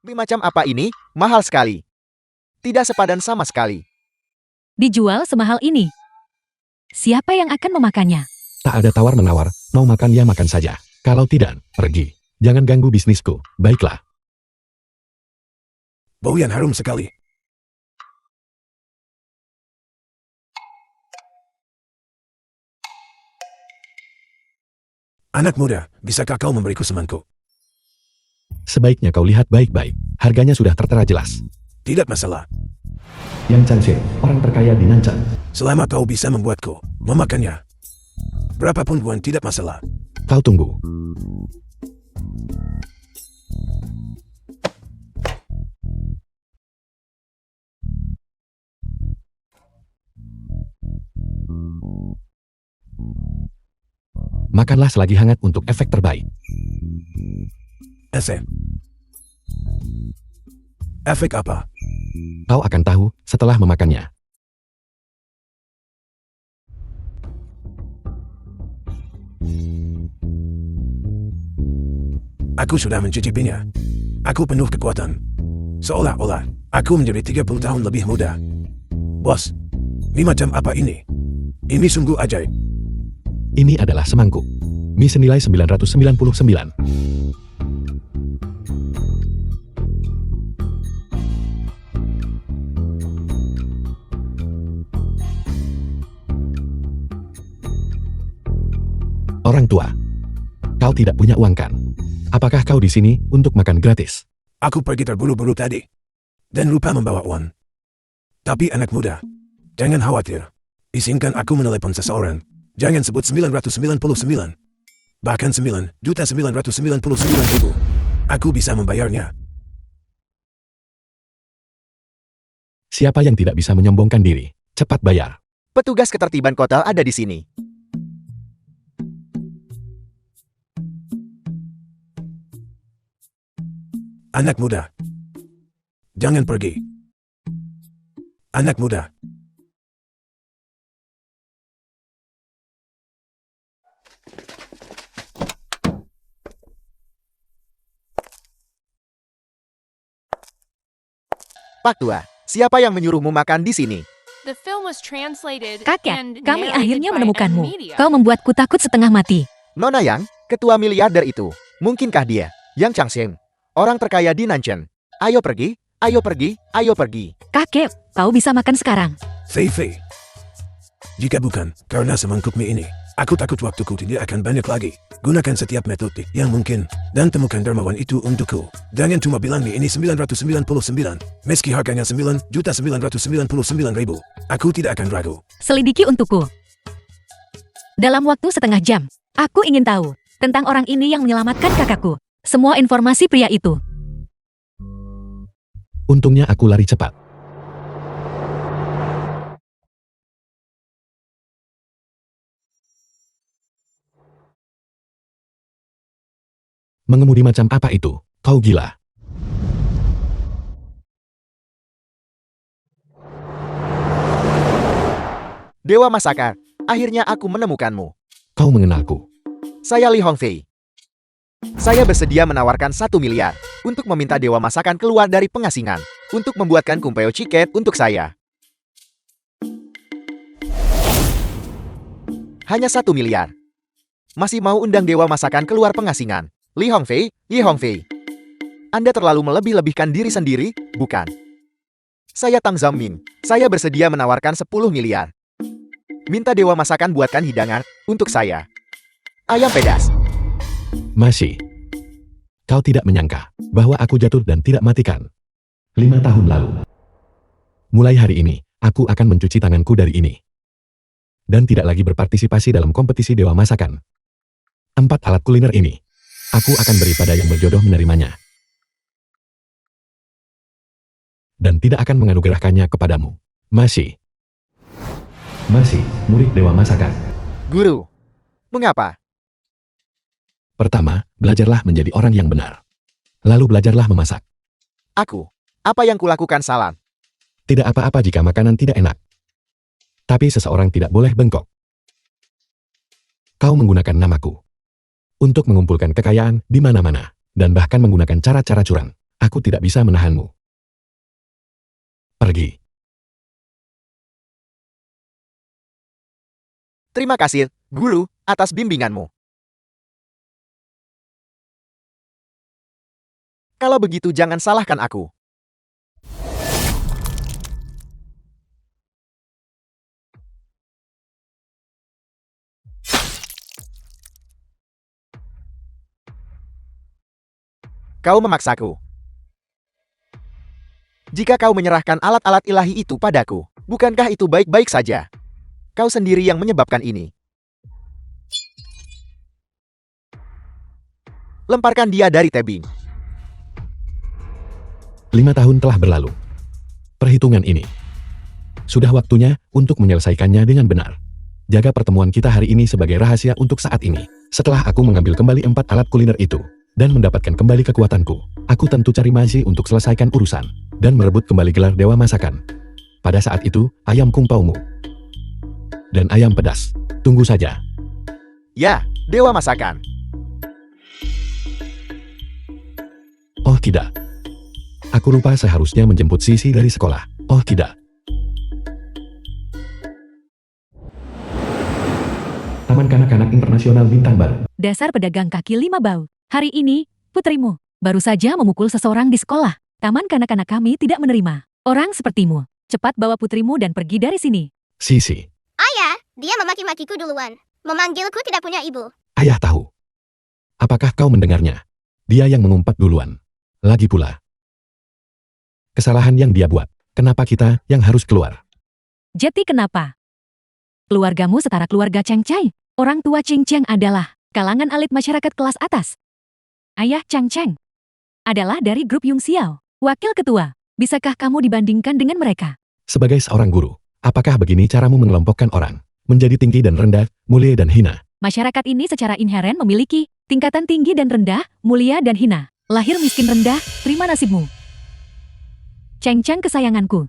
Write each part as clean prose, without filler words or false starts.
Mie macam apa ini? Mahal sekali. Tidak sepadan sama sekali. Dijual semahal ini. Siapa yang akan memakannya? Tak ada tawar-menawar, mau makan ya makan saja. Kalau tidak, pergi. Jangan ganggu bisnisku, baiklah. Bau yang harum sekali. Anak muda, bisakah kau memberiku semangkuk? Sebaiknya kau lihat baik-baik, harganya sudah tertera jelas. Tidak masalah. Yang Changxing, orang terkaya di Nanchang. Selama kau bisa membuatku memakannya. Berapapun pun tidak masalah. Kau tunggu. Makanlah selagi hangat untuk efek terbaik. Efek apa? Kau akan tahu setelah memakannya. Aku sudah mencicipinya. Aku penuh kekuatan. Seolah-olah aku menjadi 30 tahun lebih muda. Bos, mie macam apa ini? Ini sungguh ajaib. Ini adalah semangkuk. Mie senilai 999. Orang tua, kau tidak punya uang kan? Apakah kau di sini untuk makan gratis? Aku pergi terburu-buru tadi. Dan lupa membawa uang. Tapi anak muda, jangan khawatir. Izinkan aku menelepon seseorang. Jangan sebut 999. Bahkan 9.999.000. Aku bisa membayarnya. Siapa yang tidak bisa menyombongkan diri? Cepat bayar. Petugas ketertiban kota ada di sini. Anak muda, jangan pergi. Anak muda. Pak Tua, siapa yang menyuruhmu makan di sini? Kakek, kami akhirnya menemukanmu. Kau membuatku takut setengah mati. Nona Yang, ketua miliarder itu. Mungkinkah dia? Yang Changxing, orang terkaya di Nanchang. Ayo pergi, ayo pergi, ayo pergi. Kakek, kau bisa makan sekarang. Fei. Jika bukan karena semangkuk mie ini, aku takut waktuku tidak akan banyak lagi. Gunakan setiap metode yang mungkin dan temukan dermawan itu untukku. Jangan cuma bilang mie ini 999. Meski harganya 9.999.000, aku tidak akan ragu. Selidiki untukku. Dalam waktu setengah jam, aku ingin tahu tentang orang ini yang menyelamatkan kakakku. Semua informasi pria itu. Untungnya aku lari cepat. Mengemudi macam apa itu? Kau gila. Dewa Masakan, akhirnya aku menemukanmu. Kau mengenalku. Saya Li Hongfei. Saya bersedia menawarkan 1 miliar untuk meminta Dewa Masakan keluar dari pengasingan untuk membuatkan kumpeo chicken untuk saya. Hanya 1 miliar. Masih mau undang Dewa Masakan keluar pengasingan? Li Hongfei, Anda terlalu melebih-lebihkan diri sendiri, bukan? Saya Tang Zhangming. Saya bersedia menawarkan 10 miliar. Minta Dewa Masakan buatkan hidangan untuk saya. Ayam pedas. Masih. Kau tidak menyangka bahwa aku jatuh dan tidak matikan. 5 tahun lalu. Mulai hari ini, aku akan mencuci tanganku dari ini. Dan tidak lagi berpartisipasi dalam kompetisi Dewa Masakan. 4 alat kuliner ini, aku akan beri pada yang berjodoh menerimanya. Dan tidak akan menganugerahkannya kepadamu. Masih, murid Dewa Masakan. Guru, mengapa? Pertama, belajarlah menjadi orang yang benar. Lalu belajarlah memasak. Aku, apa yang kulakukan salah? Tidak apa-apa jika makanan tidak enak. Tapi seseorang tidak boleh bengkok. Kau menggunakan namaku untuk mengumpulkan kekayaan di mana-mana, dan bahkan menggunakan cara-cara curang. Aku tidak bisa menahanmu. Pergi. Terima kasih, Guru, atas bimbinganmu. Kalau begitu jangan salahkan aku. Kau memaksaku. Jika kau menyerahkan alat-alat ilahi itu padaku, bukankah itu baik-baik saja? Kau sendiri yang menyebabkan ini. Lemparkan dia dari tebing. 5 tahun telah berlalu. Perhitungan ini. Sudah waktunya untuk menyelesaikannya dengan benar. Jaga pertemuan kita hari ini sebagai rahasia untuk saat ini. Setelah aku mengambil kembali 4 alat kuliner itu, dan mendapatkan kembali kekuatanku, aku tentu cari Masi untuk selesaikan urusan, dan merebut kembali gelar Dewa Masakan. Pada saat itu, ayam kungpaumu. Dan ayam pedas. Tunggu saja. Ya, Dewa Masakan. Oh tidak. Aku lupa seharusnya menjemput Sisi dari sekolah. Oh tidak. Taman Kanak-Kanak Internasional Bintang Baru. Dasar pedagang kaki 5 bau. Hari ini, putrimu baru saja memukul seseorang di sekolah. Taman kanak-kanak kami tidak menerima orang sepertimu. Cepat bawa putrimu dan pergi dari sini. Sisi. Ayah, dia memaki-makiku duluan. Memanggilku tidak punya ibu. Ayah tahu. Apakah kau mendengarnya? Dia yang mengumpat duluan. Lagi pula. Kesalahan yang dia buat. Kenapa kita yang harus keluar? Jadi kenapa? Keluargamu setara keluarga Cheng Chai. Orang tua Cheng Cheng adalah kalangan elit masyarakat kelas atas. Ayah Cheng Cheng adalah dari grup Yung Xiao, wakil ketua. Bisakah kamu dibandingkan dengan mereka? Sebagai seorang guru, apakah begini caramu mengelompokkan orang? Menjadi tinggi dan rendah, mulia dan hina. Masyarakat ini secara inheren memiliki tingkatan tinggi dan rendah, mulia dan hina. Lahir miskin rendah, terima nasibmu. Cheng Cheng kesayanganku.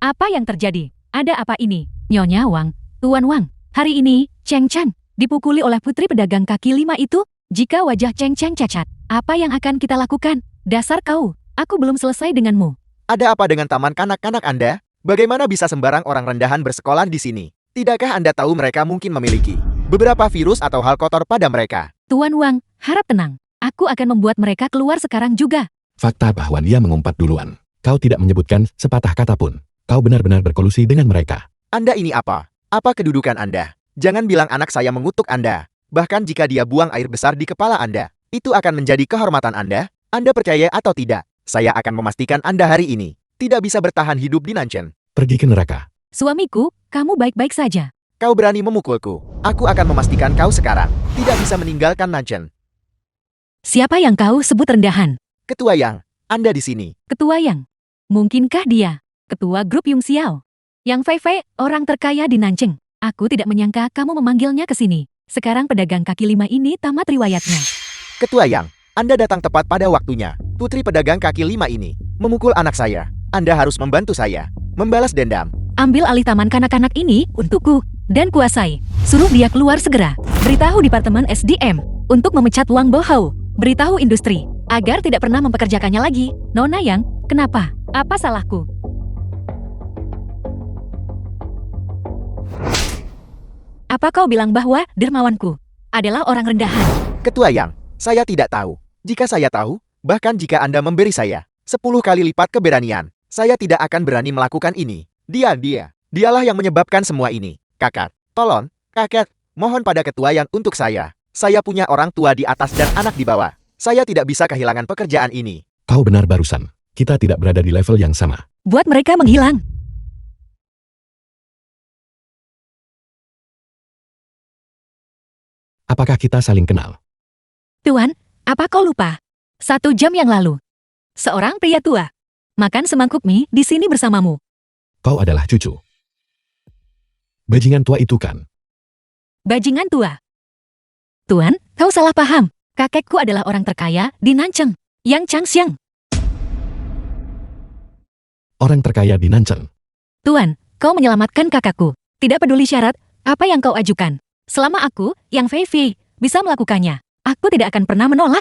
Apa yang terjadi? Ada apa ini? Nyonya Wang, Tuan Wang. Hari ini, Cheng Cheng dipukuli oleh putri pedagang kaki 5 itu. Jika wajah Cheng Cheng cacat, apa yang akan kita lakukan? Dasar kau, aku belum selesai denganmu. Ada apa dengan taman kanak-kanak Anda? Bagaimana bisa sembarang orang rendahan bersekolah di sini? Tidakkah Anda tahu mereka mungkin memiliki beberapa virus atau hal kotor pada mereka? Tuan Wang, harap tenang. Aku akan membuat mereka keluar sekarang juga. Fakta bahwa dia mengumpat duluan. Kau tidak menyebutkan sepatah kata pun. Kau benar-benar berkolusi dengan mereka. Anda ini apa? Apa kedudukan Anda? Jangan bilang anak saya mengutuk Anda. Bahkan jika dia buang air besar di kepala Anda, itu akan menjadi kehormatan Anda. Anda percaya atau tidak, saya akan memastikan Anda hari ini tidak bisa bertahan hidup di Nanchen. Pergi ke neraka. Suamiku, kamu baik-baik saja. Kau berani memukulku. Aku akan memastikan kau sekarang tidak bisa meninggalkan Nanchen. Siapa yang kau sebut rendahan? Ketua Yang, Anda di sini. Ketua Yang. Mungkinkah dia ketua grup Yung Xiao? Yang Fei Fei, orang terkaya di Nancheng. Aku tidak menyangka kamu memanggilnya ke sini. Sekarang pedagang kaki 5 ini tamat riwayatnya. Ketua Yang, Anda datang tepat pada waktunya. Putri pedagang kaki 5 ini memukul anak saya. Anda harus membantu saya membalas dendam. Ambil alih taman kanak-kanak ini untukku dan kuasai. Suruh dia keluar segera. Beritahu Departemen SDM untuk memecat Wang Bohou. Beritahu industri agar tidak pernah mempekerjakannya lagi. Nona Yang, kenapa? Apa salahku? Apa kau bilang bahwa dermawanku adalah orang rendahan? Ketua Yang, saya tidak tahu. Jika saya tahu, bahkan jika Anda memberi saya 10 kali lipat keberanian, saya tidak akan berani melakukan ini. Dialah yang menyebabkan semua ini. Kakak, tolong, kakak, mohon pada Ketua Yang untuk saya. Saya punya orang tua di atas dan anak di bawah. Saya tidak bisa kehilangan pekerjaan ini. Kau benar barusan. Kita tidak berada di level yang sama. Buat mereka menghilang. Apakah kita saling kenal? Tuan, apa kau lupa? 1 jam yang lalu, seorang pria tua makan semangkuk mie di sini bersamamu. Kau adalah cucu bajingan tua itu kan? Bajingan tua. Tuan, kau salah paham. Kakekku adalah orang terkaya di Nancheng, Yang Changxiang. Orang terkaya di Nancheng. Tuan, kau menyelamatkan kakakku. Tidak peduli syarat apa yang kau ajukan. Selama aku, Yang Fei Fei, bisa melakukannya, aku tidak akan pernah menolak.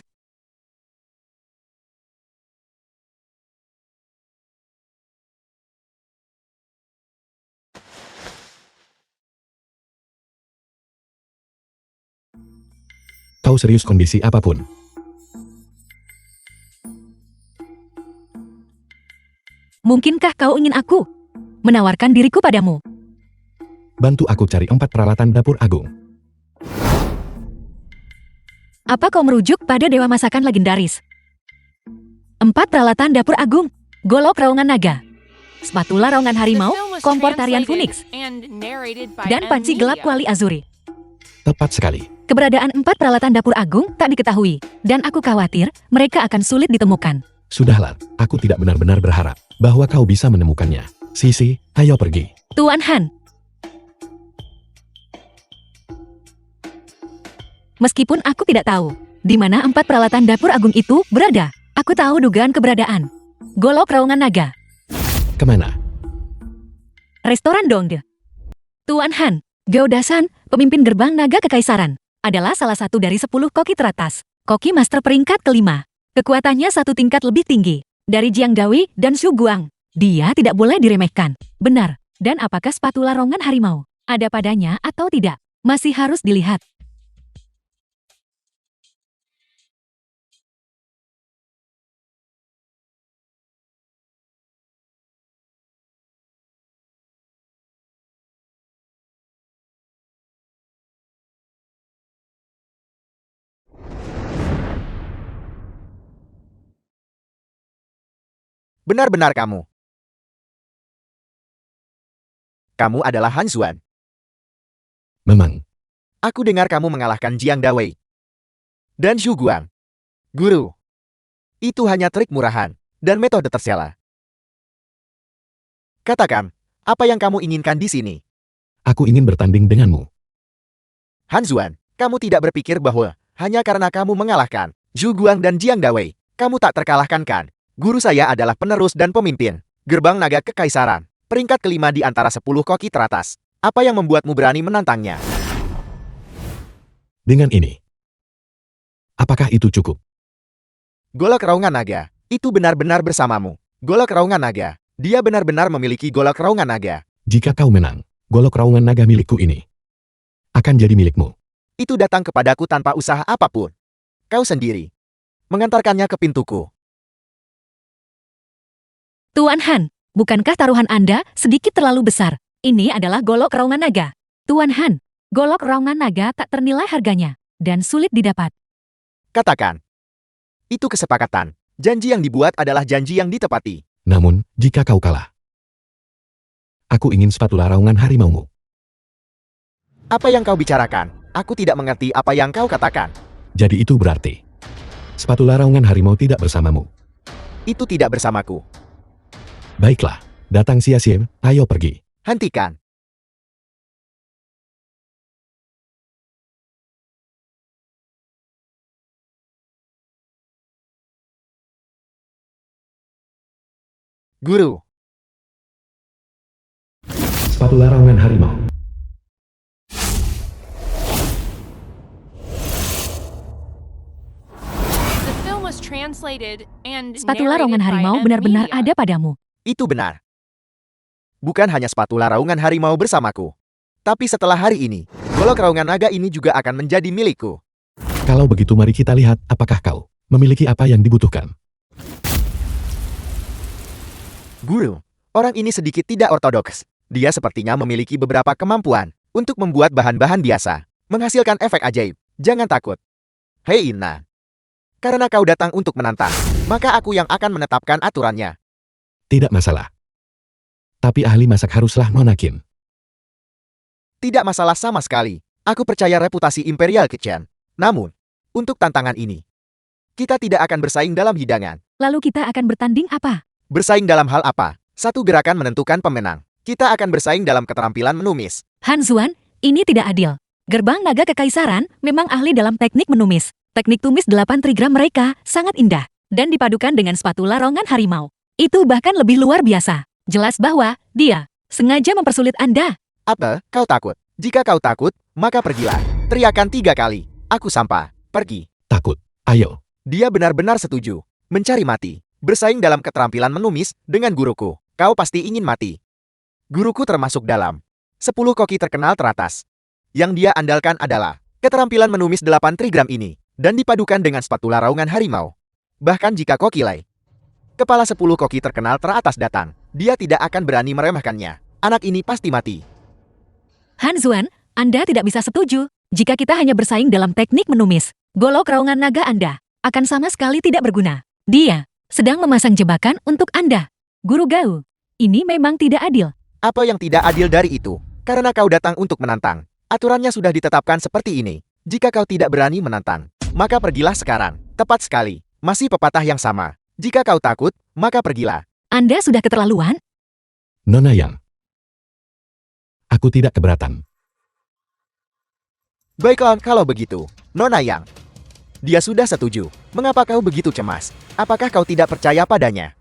Kau serius kondisi apapun. Mungkinkah kau ingin aku menawarkan diriku padamu? Bantu aku cari 4 peralatan dapur agung. Apa kau merujuk pada dewa masakan legendaris? 4 peralatan dapur agung, golok raungan naga, spatula raungan harimau, kompor tarian Phoenix, dan panci gelap kuali azuri. Tepat sekali. Keberadaan 4 peralatan dapur agung tak diketahui, dan aku khawatir mereka akan sulit ditemukan. Sudahlah, aku tidak benar-benar berharap bahwa kau bisa menemukannya. Sisi, ayo pergi. Tuan Han. Meskipun aku tidak tahu di mana 4 peralatan dapur agung itu berada, aku tahu dugaan keberadaan. Golok raungan naga, Kemana? restoran Dongde. Tuan Han, Gaudasan, pemimpin gerbang naga kekaisaran, adalah salah satu dari 10 koki teratas. Koki master peringkat kelima. Kekuatannya 1 tingkat lebih tinggi dari Jiang Dawi dan Xu Guang. Dia tidak boleh diremehkan. Benar. Dan apakah spatula raungan harimau ada padanya atau tidak? Masih harus dilihat. Benar-benar kamu. Kamu adalah Han Xuan. Memang. Aku dengar kamu mengalahkan Jiang Dawei dan Xu Guang. Guru, itu hanya trik murahan dan metode tersela. Katakan, apa yang kamu inginkan di sini? Aku ingin bertanding denganmu. Han Xuan, kamu tidak berpikir bahwa hanya karena kamu mengalahkan Xu Guang dan Jiang Dawei, kamu tak terkalahkan kan? Guru saya adalah penerus dan pemimpin gerbang naga kekaisaran, peringkat kelima di antara 10 koki teratas. Apa yang membuatmu berani menantangnya? Dengan ini. Apakah itu cukup? Golok raungan naga, itu benar-benar bersamamu. Golok raungan naga, dia benar-benar memiliki golok raungan naga. Jika kau menang, golok raungan naga milikku ini akan jadi milikmu. Itu datang kepadaku tanpa usaha apapun. Kau sendiri mengantarkannya ke pintuku. Tuan Han, bukankah taruhan Anda sedikit terlalu besar? Ini adalah golok raungan naga. Tuan Han, golok raungan naga tak ternilai harganya dan sulit didapat. Katakan. Itu kesepakatan. Janji yang dibuat adalah janji yang ditepati. Namun, jika kau kalah, aku ingin spatula raungan harimaumu. Apa yang kau bicarakan? Aku tidak mengerti apa yang kau katakan. Jadi itu berarti spatula raungan harimau tidak bersamamu. Itu tidak bersamaku. Baiklah, datang sia-sia, ayo pergi. Hentikan. Guru, Spatula raungan harimau. The film was translated and Spatula raungan narrated by harimau M benar-benar Media. ada padamu. itu benar. Bukan hanya spatula raungan harimau bersamaku. Tapi setelah hari ini, golok raungan naga ini juga akan menjadi milikku. Kalau begitu mari kita lihat apakah kau memiliki apa yang dibutuhkan. Guru, orang ini sedikit tidak ortodoks. Dia sepertinya memiliki beberapa kemampuan untuk membuat bahan-bahan biasa, menghasilkan efek ajaib. Jangan takut. Hei Inna. Karena kau datang untuk menantang, maka aku yang akan menetapkan aturannya. Tidak masalah. Tapi ahli masak haruslah Monakin. Tidak masalah sama sekali. Aku percaya reputasi Imperial Kitchen. Namun, untuk tantangan ini, kita tidak akan bersaing dalam hidangan. Lalu kita akan bertanding apa? Bersaing dalam hal apa? Satu gerakan menentukan pemenang. Kita akan bersaing dalam keterampilan menumis. Han Xuan, ini tidak adil. Gerbang naga kekaisaran memang ahli dalam teknik menumis. Teknik tumis 8 trigram mereka sangat indah dan dipadukan dengan spatula raungan harimau. Itu bahkan lebih luar biasa. Jelas bahwa dia sengaja mempersulit Anda. Apa? Kau takut? Jika kau takut, maka pergilah. Teriakan 3 kali. Aku sampah. Pergi. Takut. Ayo. Dia benar-benar setuju. Mencari mati. Bersaing dalam keterampilan menumis dengan guruku. Kau pasti ingin mati. Guruku termasuk dalam 10 koki terkenal teratas. Yang dia andalkan adalah Keterampilan menumis 8 trigram ini, dan dipadukan dengan spatula raungan harimau. Bahkan jika kokilai, kepala 10 koki terkenal teratas datang, dia tidak akan berani meremehkannya. Anak ini pasti mati. Han Xuan, Anda tidak bisa setuju. Jika kita hanya bersaing dalam teknik menumis, golok raungan naga Anda akan sama sekali tidak berguna. Dia sedang memasang jebakan untuk Anda. Guru Gao, ini memang tidak adil. Apa yang tidak adil dari itu? Karena kau datang untuk menantang. Aturannya sudah ditetapkan seperti ini. Jika kau tidak berani menantang, maka pergilah sekarang. Tepat sekali. Masih pepatah yang sama. Jika kau takut, maka pergilah. Anda sudah keterlaluan? Nona Yang. Aku tidak keberatan. Baiklah kalau begitu, Nona Yang. Dia sudah setuju. Mengapa kau begitu cemas? Apakah kau tidak percaya padanya?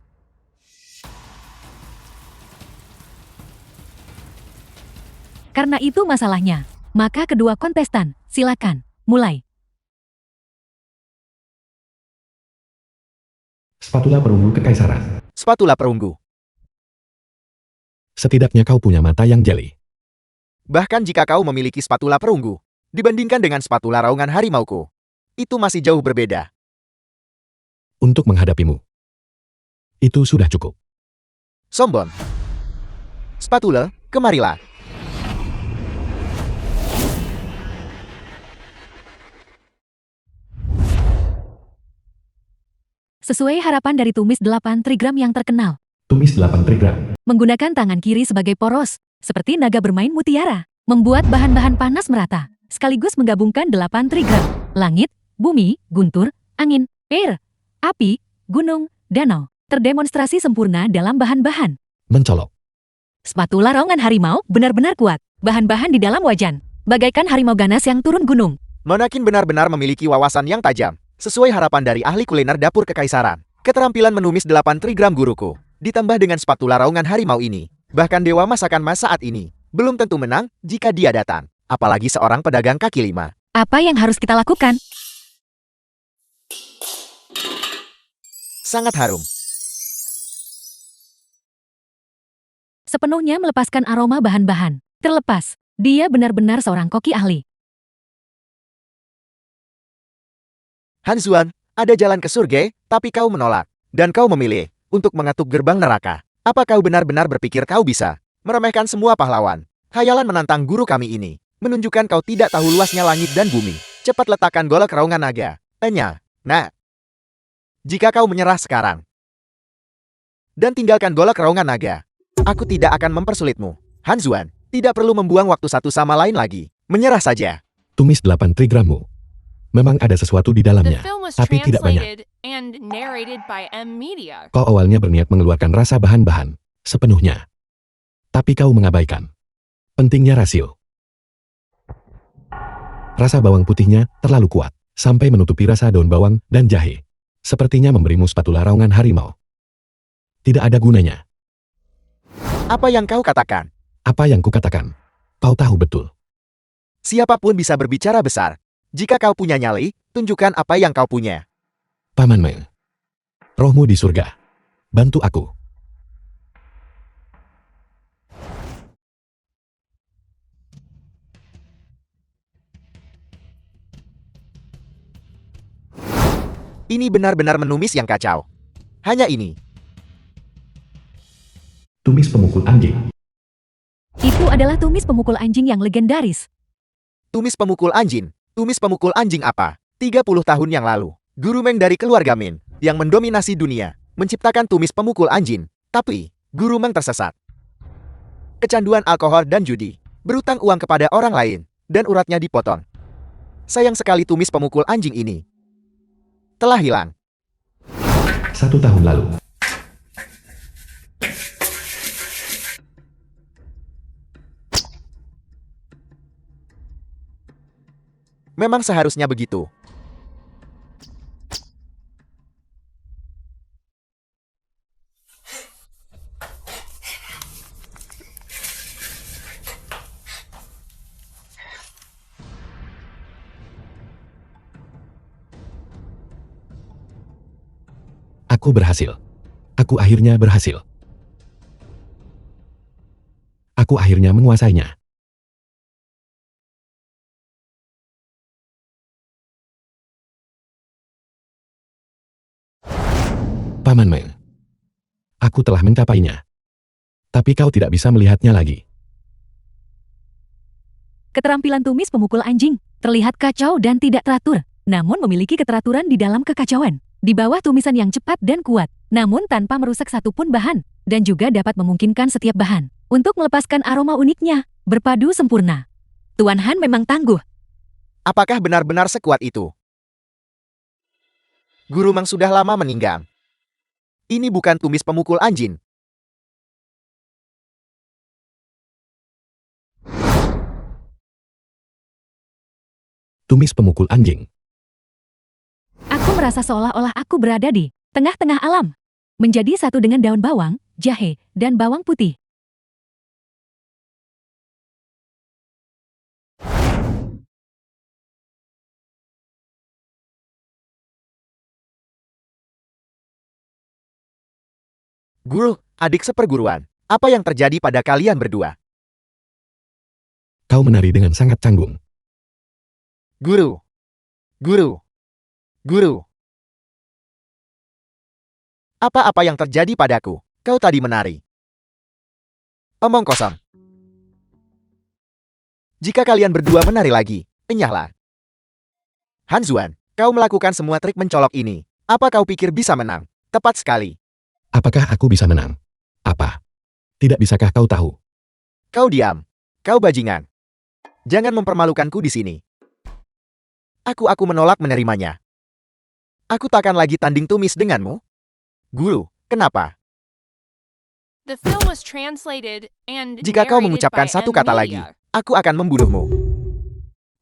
Karena itu masalahnya. Maka kedua kontestan, silakan, mulai. Spatula perunggu kekaisaran. Spatula perunggu. Setidaknya kau punya mata yang jeli. Bahkan jika kau memiliki spatula perunggu, dibandingkan dengan spatula raungan harimauku, itu masih jauh berbeda. Untuk menghadapimu. Itu sudah cukup. Sombong. Spatula, kemarilah. Sesuai harapan dari tumis 8 trigram yang terkenal. Tumis 8 trigram. Menggunakan tangan kiri sebagai poros, seperti naga bermain mutiara. Membuat bahan-bahan panas merata, sekaligus menggabungkan 8 trigram. Langit, bumi, guntur, angin, air, api, gunung, danau. Terdemonstrasi sempurna dalam bahan-bahan. Mencolok. Spatula raungan harimau benar-benar kuat. Bahan-bahan di dalam wajan, bagaikan harimau ganas yang turun gunung. Monakin benar-benar memiliki wawasan yang tajam. Sesuai harapan dari ahli kuliner dapur kekaisaran. Keterampilan menumis 8 trigram guruku, ditambah dengan spatula raungan harimau ini. Bahkan dewa masakan mas saat ini, belum tentu menang jika dia datang. Apalagi seorang pedagang kaki lima. Apa yang harus kita lakukan? Sangat harum. Sepenuhnya melepaskan aroma bahan-bahan. Terlepas, dia benar-benar seorang koki ahli. Han Xuan, ada jalan ke surga, tapi kau menolak. Dan kau memilih untuk mengatuk gerbang neraka. Apa kau benar-benar berpikir kau bisa meremehkan semua pahlawan? Khayalan menantang guru kami ini menunjukkan kau tidak tahu luasnya langit dan bumi. Cepat letakkan golok raungan naga. Nah. Jika kau menyerah sekarang dan tinggalkan golok raungan naga, aku tidak akan mempersulitmu. Han Xuan, tidak perlu membuang waktu satu sama lain lagi. Menyerah saja. Tumis 8 trigrammu. Memang ada sesuatu di The dalamnya, film was tapi tidak banyak. translated and narrated by M Media. Kau awalnya berniat mengeluarkan rasa bahan-bahan sepenuhnya. Tapi kau mengabaikan pentingnya rasio. Rasa bawang putihnya terlalu kuat, sampai menutupi rasa daun bawang dan jahe. Sepertinya memberimu spatula raungan harimau. Tidak ada gunanya. Apa yang kau katakan? Apa yang kukatakan? Kau tahu betul. Siapapun bisa berbicara besar. Jika kau punya nyali, tunjukkan apa yang kau punya. Paman Meng. Rohmu di surga. Bantu aku. Ini benar-benar menumis yang kacau. Hanya ini. Tumis pemukul anjing. Itu adalah tumis pemukul anjing yang legendaris. Tumis pemukul anjing. Tumis pemukul anjing apa? 30 tahun yang lalu, Guru Meng dari keluarga Min, yang mendominasi dunia, menciptakan tumis pemukul anjing. Tapi, Guru Meng tersesat. Kecanduan alkohol dan judi, berutang uang kepada orang lain, dan uratnya dipotong. Sayang sekali tumis pemukul anjing ini telah hilang. 1 tahun lalu. Memang seharusnya begitu. Aku berhasil. Aku akhirnya berhasil. Aku akhirnya menguasainya. Paman. Aku telah mencapainya. Tapi kau tidak bisa melihatnya lagi. Keterampilan tumis pemukul anjing terlihat kacau dan tidak teratur, namun memiliki keteraturan di dalam kekacauan. Di bawah tumisan yang cepat dan kuat, namun tanpa merusak satupun bahan, dan juga dapat memungkinkan setiap bahan untuk melepaskan aroma uniknya, berpadu sempurna. Tuan Han memang tangguh. Apakah benar-benar sekuat itu? Guru Mang sudah lama meninggal. Ini bukan tumis pemukul anjing. Tumis pemukul anjing. Aku merasa seolah-olah aku berada di tengah-tengah alam, menjadi satu dengan daun bawang, jahe, dan bawang putih. Guru, adik seperguruan, apa yang terjadi pada kalian berdua? Kau menari dengan sangat canggung. Guru. Guru. Guru. Apa-apa yang terjadi padaku? Kau tadi menari. Omong kosong. Jika kalian berdua menari lagi, enyahlah. Hanzuan, kau melakukan semua trik mencolok ini. Apa kau pikir bisa menang? Tepat sekali. Apakah aku bisa menang? Apa? Tidak bisakah kau tahu? Kau diam. Kau bajingan. Jangan mempermalukanku di sini. Aku menolak menerimanya. Aku takkan lagi tanding tumis denganmu. Guru, kenapa? The film was translated and Jika kau narrated mengucapkan by satu M kata lagi, Media. aku akan membunuhmu.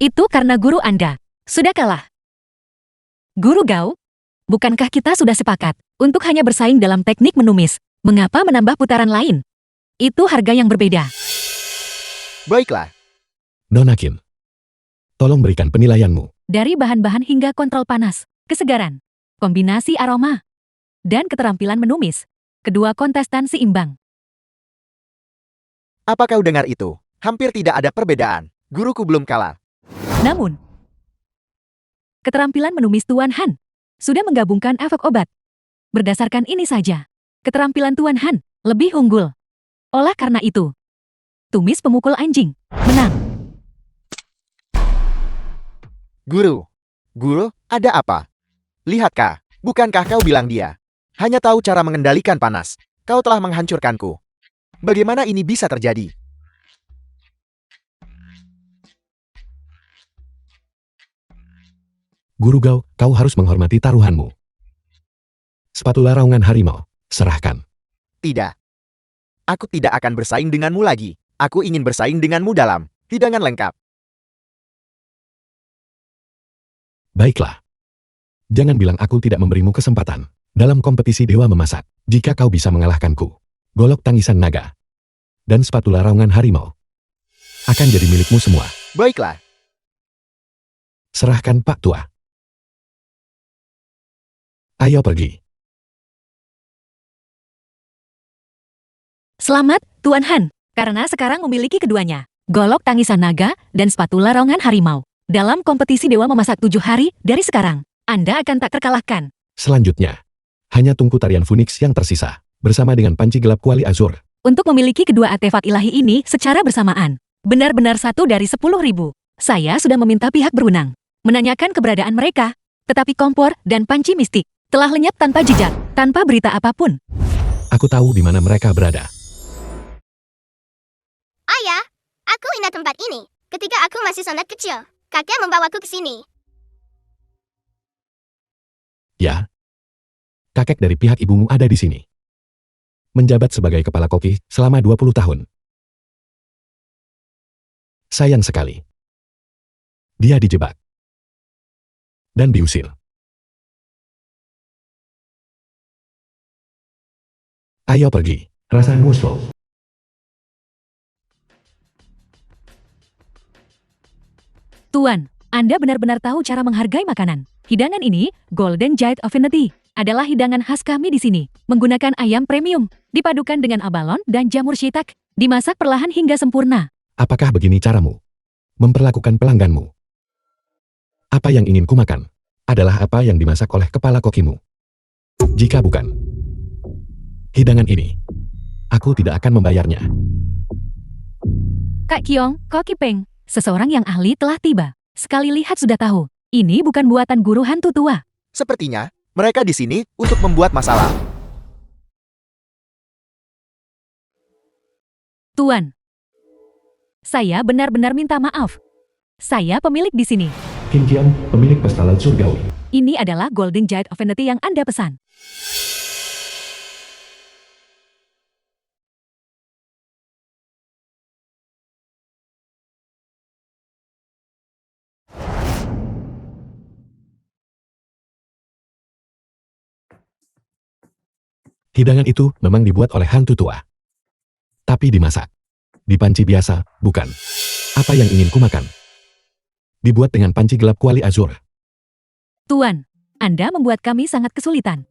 Itu karena guru Anda sudah kalah. Guru Gao, bukankah kita sudah sepakat untuk hanya bersaing dalam teknik menumis? Mengapa menambah putaran lain? Itu harga yang berbeda. Baiklah, Donakin. Tolong berikan penilaianmu. Dari bahan-bahan hingga kontrol panas, kesegaran, kombinasi aroma, dan keterampilan menumis, kedua kontestan seimbang. apa kau dengar itu? Hampir tidak ada perbedaan. Guruku belum kalah. Namun, keterampilan menumis Tuan Han sudah menggabungkan efek obat. Berdasarkan ini saja, keterampilan Tuan Han lebih unggul. Oleh karena itu, tumis pemukul anjing menang. Guru. Guru, ada apa? Lihatkah, bukankah kau bilang dia hanya tahu cara mengendalikan panas? Kau telah menghancurkanku. Bagaimana ini bisa terjadi? Guru Gao, kau harus menghormati taruhanmu. Spatula raungan harimau, serahkan. Tidak. Aku tidak akan bersaing denganmu lagi. Aku ingin bersaing denganmu dalam hidangan lengkap. Baiklah. Jangan bilang aku tidak memberimu kesempatan. Dalam kompetisi dewa memasak, jika kau bisa mengalahkanku, golok tangisan naga, dan spatula raungan harimau akan jadi milikmu semua. Baiklah. Serahkan Pak Tua. Ayo pergi. Selamat, Tuan Han, karena sekarang memiliki keduanya. Golok tangisan naga dan spatula raungan harimau. Dalam kompetisi dewa memasak 7 hari dari sekarang, Anda akan tak terkalahkan. Selanjutnya, hanya tungku tarian Phoenix yang tersisa, bersama dengan panci gelap kuali azur. Untuk memiliki kedua artefak ilahi ini secara bersamaan, benar-benar 1 dari 10.000. Saya sudah meminta pihak berwenang menanyakan keberadaan mereka, tetapi kompor dan panci mistik telah lenyap tanpa jejak, tanpa berita apapun. Aku tahu di mana mereka berada. Ayah, aku ingat tempat ini. Ketika aku masih sangat kecil, kakek membawaku ke sini. Ya. Kakek dari pihak ibumu ada di sini. Menjabat sebagai kepala koki selama 20 tahun. Sayang sekali. Dia dijebak. Dan diusir. Ayo pergi, rasa musuh. Tuan, Anda benar-benar tahu cara menghargai makanan. Hidangan ini, Golden Jade Affinity, adalah hidangan khas kami di sini. Menggunakan ayam premium, dipadukan dengan abalon dan jamur shiitake, dimasak perlahan hingga sempurna. Apakah begini caramu? Memperlakukan pelangganmu. Apa yang ingin kumakan adalah apa yang dimasak oleh kepala kokimu. Jika bukan, Hidangan ini, aku tidak akan membayarnya. Kak Kiong, Kok Kipeng, seseorang yang ahli telah tiba. Sekali lihat sudah tahu, ini bukan buatan guru hantu tua. Sepertinya, mereka di sini untuk membuat masalah. Tuan, saya benar-benar minta maaf. Saya pemilik di sini. Kim Kiong, pemilik pesta laut surgawi. Ini adalah Golden Jade of Vanity yang Anda pesan. Hidangan itu memang dibuat oleh hantu tua. Tapi dimasak. Di panci biasa, bukan. Apa yang ingin kumakan? Dibuat dengan panci gelap kuali azur. Tuan, Anda membuat kami sangat kesulitan.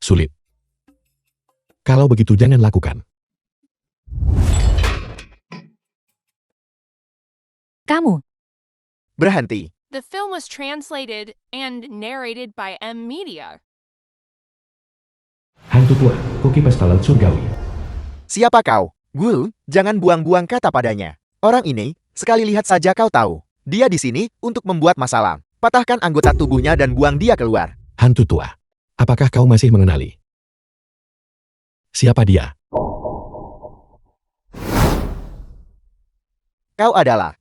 Sulit. Kalau begitu jangan lakukan. Kamu, Berhenti. The film was translated and narrated by M Media. Hantu tua, koki pesta laut surgawi. Siapa kau? Gul, jangan buang-buang kata padanya. Orang ini, sekali lihat saja kau tahu. Dia di sini untuk membuat masalah. Patahkan anggota tubuhnya dan buang dia keluar. Hantu tua. Apakah kau masih mengenali? Siapa dia? Kau adalah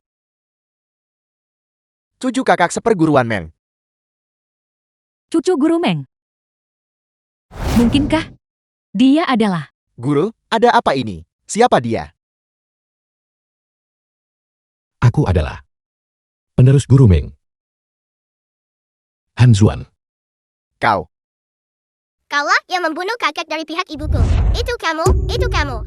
cucu kakak seperguruan Meng. cucu Guru Meng. Mungkinkah dia adalah... Guru, ada apa ini? Siapa dia? Aku adalah penerus Guru Meng. Han Zuan. Kau. Kaulah yang membunuh kakek dari pihak ibuku. Itu kamu, itu kamu.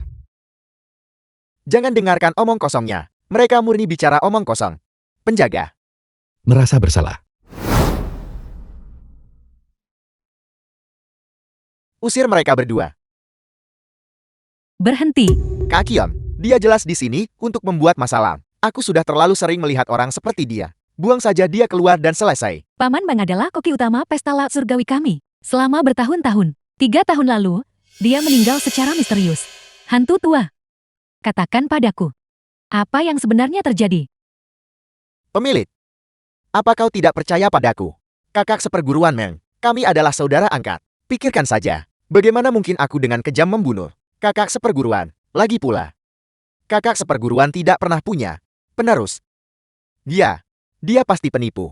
Jangan dengarkan omong kosongnya. Mereka murni bicara omong kosong. Penjaga. Merasa bersalah. Usir mereka berdua. Berhenti. Kak Kion, dia jelas di sini untuk membuat masalah. Aku sudah terlalu sering melihat orang seperti dia. Buang saja dia keluar dan selesai. Paman Meng adalah koki utama pesta laut surgawi kami. Selama bertahun-tahun, 3 tahun lalu, dia meninggal secara misterius. Hantu tua. Katakan padaku, apa yang sebenarnya terjadi? Pemilik. Apa kau tidak percaya padaku? Kakak seperguruan Meng, kami adalah saudara angkat. Pikirkan saja, bagaimana mungkin aku dengan kejam membunuh kakak seperguruan? Lagi pula, kakak seperguruan tidak pernah punya penerus. Dia pasti penipu.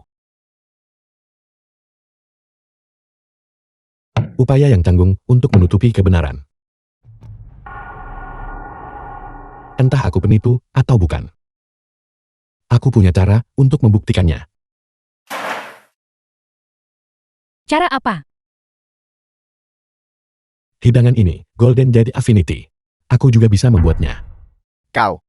Upaya yang canggung untuk menutupi kebenaran. Entah aku penipu atau bukan. Aku punya cara untuk membuktikannya. Cara apa? Hidangan ini, Golden Jade Affinity. Aku juga bisa membuatnya. Kau.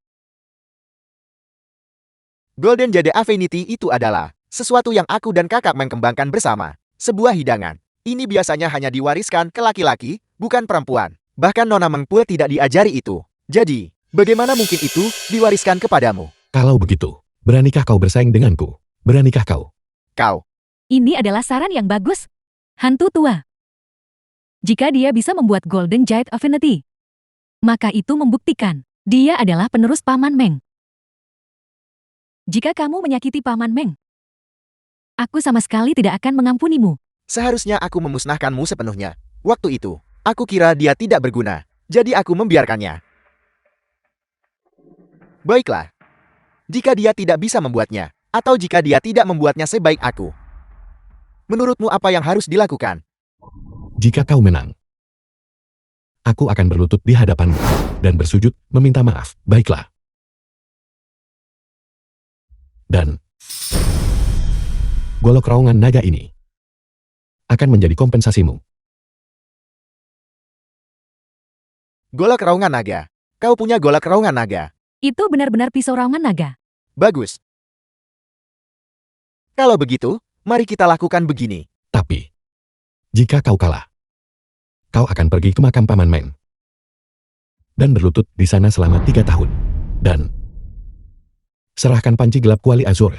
Golden Jade Affinity itu adalah sesuatu yang aku dan kakak mengembangkan bersama. Sebuah hidangan. Ini biasanya hanya diwariskan ke laki-laki, bukan perempuan. Bahkan Nona Meng Pue tidak diajari itu. Jadi, bagaimana mungkin itu diwariskan kepadamu? Kalau begitu, beranikah kau bersaing denganku? Beranikah kau? Kau. Ini adalah saran yang bagus. Hantu tua. Jika dia bisa membuat Golden Jade Affinity, maka itu membuktikan dia adalah penerus Paman Meng. Jika kamu menyakiti Paman Meng, aku sama sekali tidak akan mengampunimu. Seharusnya aku memusnahkanmu sepenuhnya. Waktu itu, aku kira dia tidak berguna. Jadi aku membiarkannya. Baiklah. Jika dia tidak bisa membuatnya, atau jika dia tidak membuatnya sebaik aku, menurutmu apa yang harus dilakukan? Jika kau menang, aku akan berlutut di hadapanmu dan bersujud meminta maaf. Baiklah. Dan golok raungan naga ini akan menjadi kompensasimu. Golok raungan naga. Kau punya golok raungan naga. Itu benar-benar pisau raungan naga. Bagus. Kalau begitu, mari kita lakukan begini. Tapi, jika kau kalah, kau akan pergi ke makam Paman Meng dan berlutut di sana selama 3 tahun. Dan serahkan panci gelap kuali azur.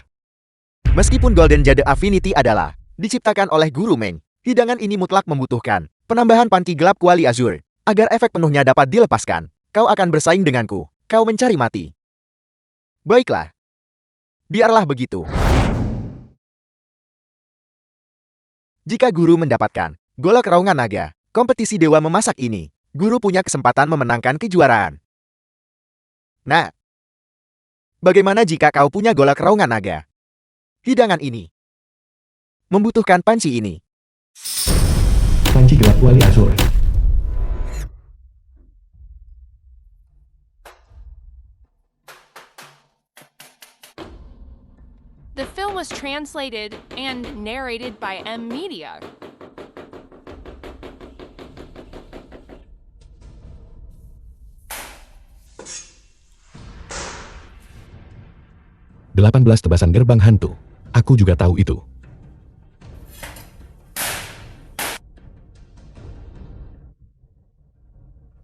Meskipun Golden Jade Affinity adalah diciptakan oleh Guru Meng, hidangan ini mutlak membutuhkan Penambahan panti gelap kuali azur. Agar efek penuhnya dapat dilepaskan, kau akan bersaing denganku. Kau mencari mati. Baiklah. Biarlah begitu. Jika guru mendapatkan golok raungan naga, kompetisi dewa memasak ini, guru punya kesempatan memenangkan kejuaraan. Nah, bagaimana jika kau punya golok raungan naga? Hidangan ini membutuhkan panci ini. Panci gelap kuali azur. The film was translated and narrated by M Media. Delapan belas tebasan gerbang hantu. Aku juga tahu itu.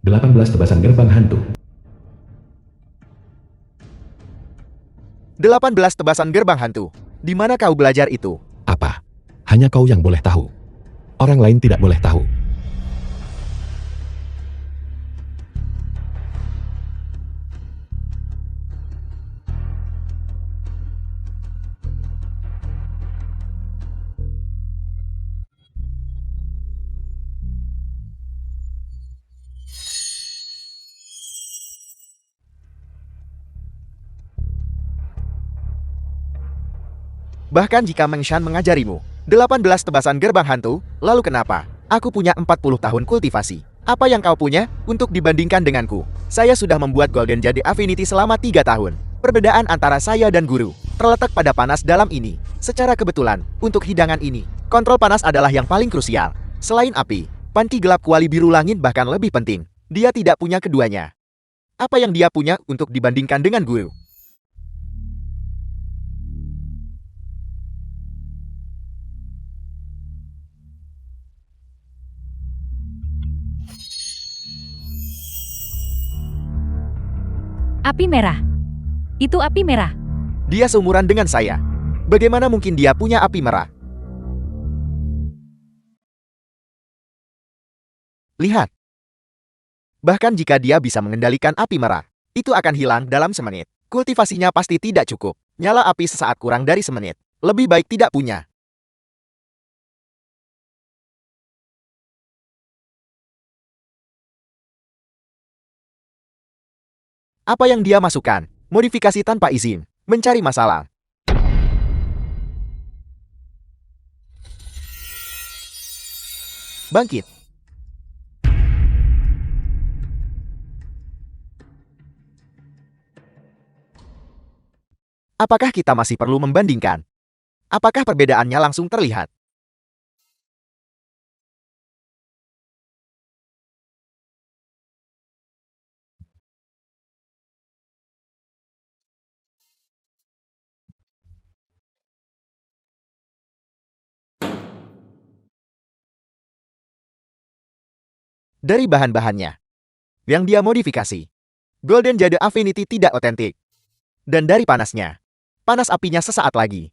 Delapan belas tebasan gerbang hantu. 18 tebasan gerbang hantu. Di mana kau belajar itu? Apa? Hanya kau yang boleh tahu. Orang lain tidak boleh tahu. Bahkan jika Meng Shan mengajarimu 18 tebasan gerbang hantu, lalu kenapa? Aku punya 40 tahun kultivasi. Apa yang kau punya untuk dibandingkan denganku? Saya sudah membuat Golden Jade Affinity selama 3 tahun. Perbedaan antara saya dan guru terletak pada panas dalam ini. Secara kebetulan, untuk hidangan ini, kontrol panas adalah yang paling krusial. Selain api, panti gelap kuali biru langit bahkan lebih penting. Dia tidak punya keduanya. Apa yang dia punya untuk dibandingkan dengan guru? Api merah. Itu api merah. Dia seumuran dengan saya. Bagaimana mungkin dia punya api merah? Lihat. Bahkan jika dia bisa mengendalikan api merah, itu akan hilang dalam semenit. Kultivasinya pasti tidak cukup. Nyala api sesaat kurang dari semenit. Lebih baik tidak punya. Apa yang dia masukkan? Modifikasi tanpa izin. Mencari masalah. Bangkit. Apakah kita masih perlu membandingkan? Apakah perbedaannya langsung terlihat? Dari bahan-bahannya yang dia modifikasi, Golden Jade Affinity tidak otentik. Dan dari panasnya, panas apinya sesaat lagi.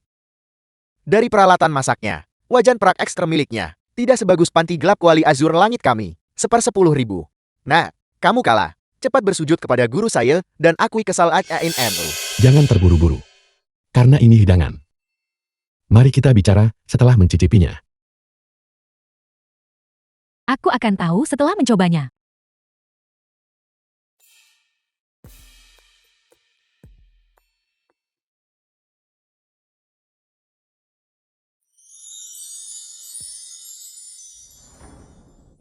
Dari peralatan masaknya, wajan perak ekstra miliknya, tidak sebagus panti gelap kuali azur langit kami, 10/10.000. Nah, kamu kalah. Cepat bersujud kepada guru saya dan akui kesal ANMU. Jangan terburu-buru. Karena ini hidangan. Mari kita bicara setelah mencicipinya. Aku akan tahu setelah mencobanya.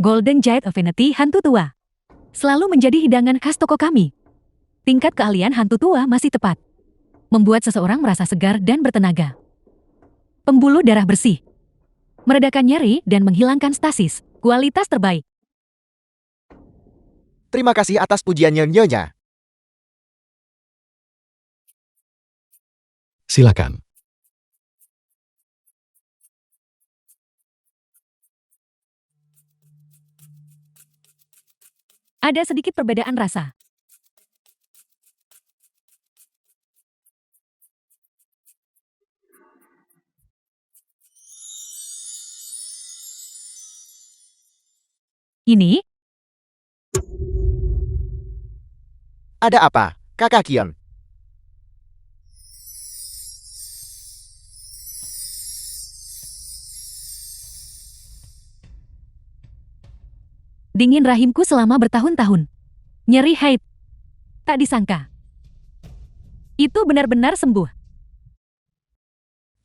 Golden Jade Affinity hantu tua. Selalu menjadi hidangan khas toko kami. Tingkat keahlian hantu tua masih tepat. Membuat seseorang merasa segar dan bertenaga. Pembuluh darah bersih. Meredakan nyeri dan menghilangkan stasis. Kualitas terbaik. Terima kasih atas pujiannya, Nyonya. Silakan. Ada sedikit perbedaan rasa. Ini, Ada apa, Kakak Kion? dingin rahimku selama bertahun-tahun. Nyeri haid. Tak disangka. Itu benar-benar sembuh.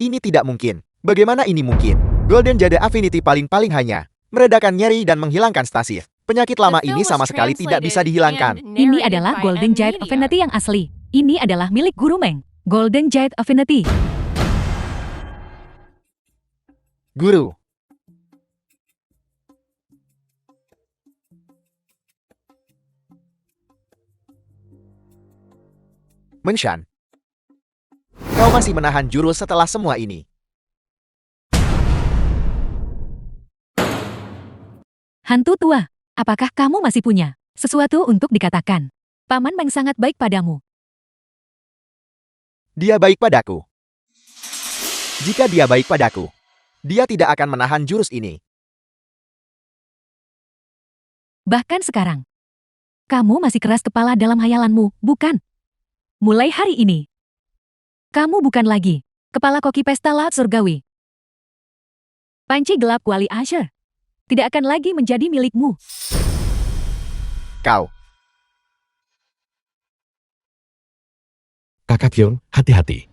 Ini tidak mungkin. Bagaimana ini mungkin? Golden Jade Affinity paling-paling hanya meredakan nyeri dan menghilangkan stasi. Penyakit lama The film ini was sama sekali tidak bisa translated dihilangkan. and Ini narrated adalah by Golden M. Jade Media. Affinity yang asli. Ini adalah milik Guru Meng. Golden Jade Affinity. Guru, Menshan, kau masih menahan jurus setelah semua ini. Hantu tua, apakah kamu masih punya sesuatu untuk dikatakan? Paman Meng sangat baik padamu. Dia baik padaku. Jika dia baik padaku, dia tidak akan menahan jurus ini. Bahkan sekarang. Kamu masih keras kepala dalam hayalanmu, bukan? Mulai hari ini. Kamu bukan lagi kepala koki pesta laut surgawi. Panci gelap kuali Asher tidak akan lagi menjadi milikmu. Kau, Kakak Kion, hati-hati.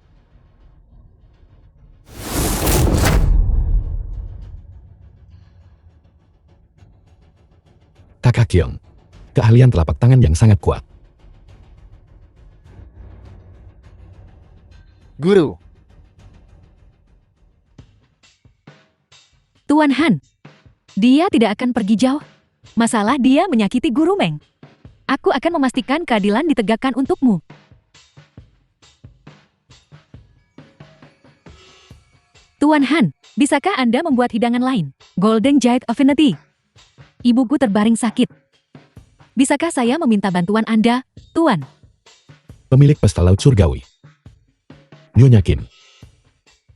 Kakak Kion, keahlian telapak tangan yang sangat kuat. Guru, Tuan Han, dia tidak akan pergi jauh. Masalah dia menyakiti Guru Meng. Aku akan memastikan keadilan ditegakkan untukmu. Tuan Han, bisakah Anda membuat hidangan lain? Golden Jade Affinity. Ibuku terbaring sakit. Bisakah saya meminta bantuan Anda, Tuan? Pemilik pesta laut surgawi. Nyonya Qin.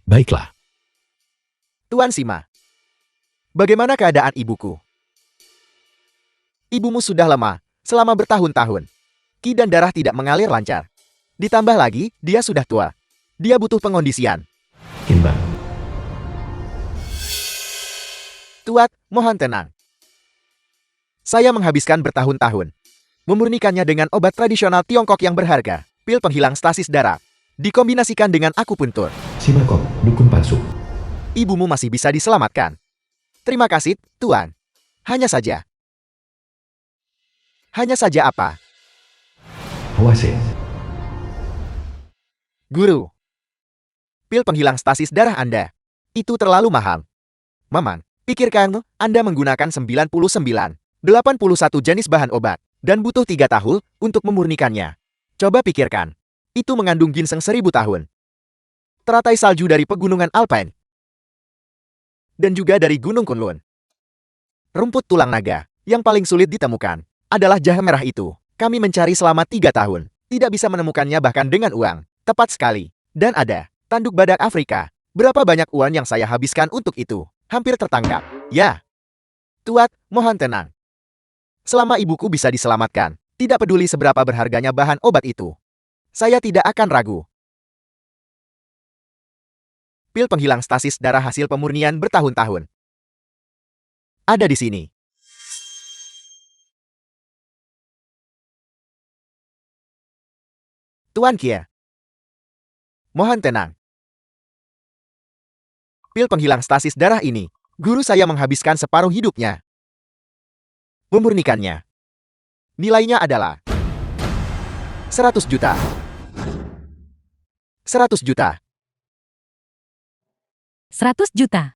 Baiklah, Tuan Sima. Bagaimana keadaan ibuku? Ibumu sudah lemah selama bertahun-tahun. Ki dan darah tidak mengalir lancar. Ditambah lagi, dia sudah tua. Dia butuh pengondisian. Qin Bang. Tuat, mohon tenang. Saya menghabiskan bertahun-tahun memurnikannya dengan obat tradisional Tiongkok yang berharga, pil penghilang stasis darah, dikombinasikan dengan akupuntur. Simakop, dukun palsu. Ibumu masih bisa diselamatkan. Terima kasih, Tuan. Hanya saja. Hanya saja apa? Hwase. Guru. Pil penghilang stasis darah Anda. Itu terlalu mahal. Maman, pikirkan Anda menggunakan 99, 81 jenis bahan obat, dan butuh 3 tahun untuk memurnikannya. Coba pikirkan. Itu mengandung ginseng 1000 tahun. Teratai salju dari pegunungan Alpine. Dan juga dari Gunung Kunlun. Rumput tulang naga, yang paling sulit ditemukan, adalah jahe merah itu. Kami mencari selama 3 tahun. Tidak bisa menemukannya bahkan dengan uang. Tepat sekali. Dan ada tanduk badak Afrika. Berapa banyak uang yang saya habiskan untuk itu? Hampir tertangkap. Ya. Tuat, mohon tenang. Selama ibuku bisa diselamatkan, tidak peduli seberapa berharganya bahan obat itu. Saya tidak akan ragu. Pil penghilang stasis darah hasil pemurnian bertahun-tahun. Ada di sini. Tuan Kia. Mohon tenang. Pil penghilang stasis darah ini, guru saya menghabiskan separuh hidupnya memurnikannya. Nilainya adalah 100 juta. 100 juta. 100 juta.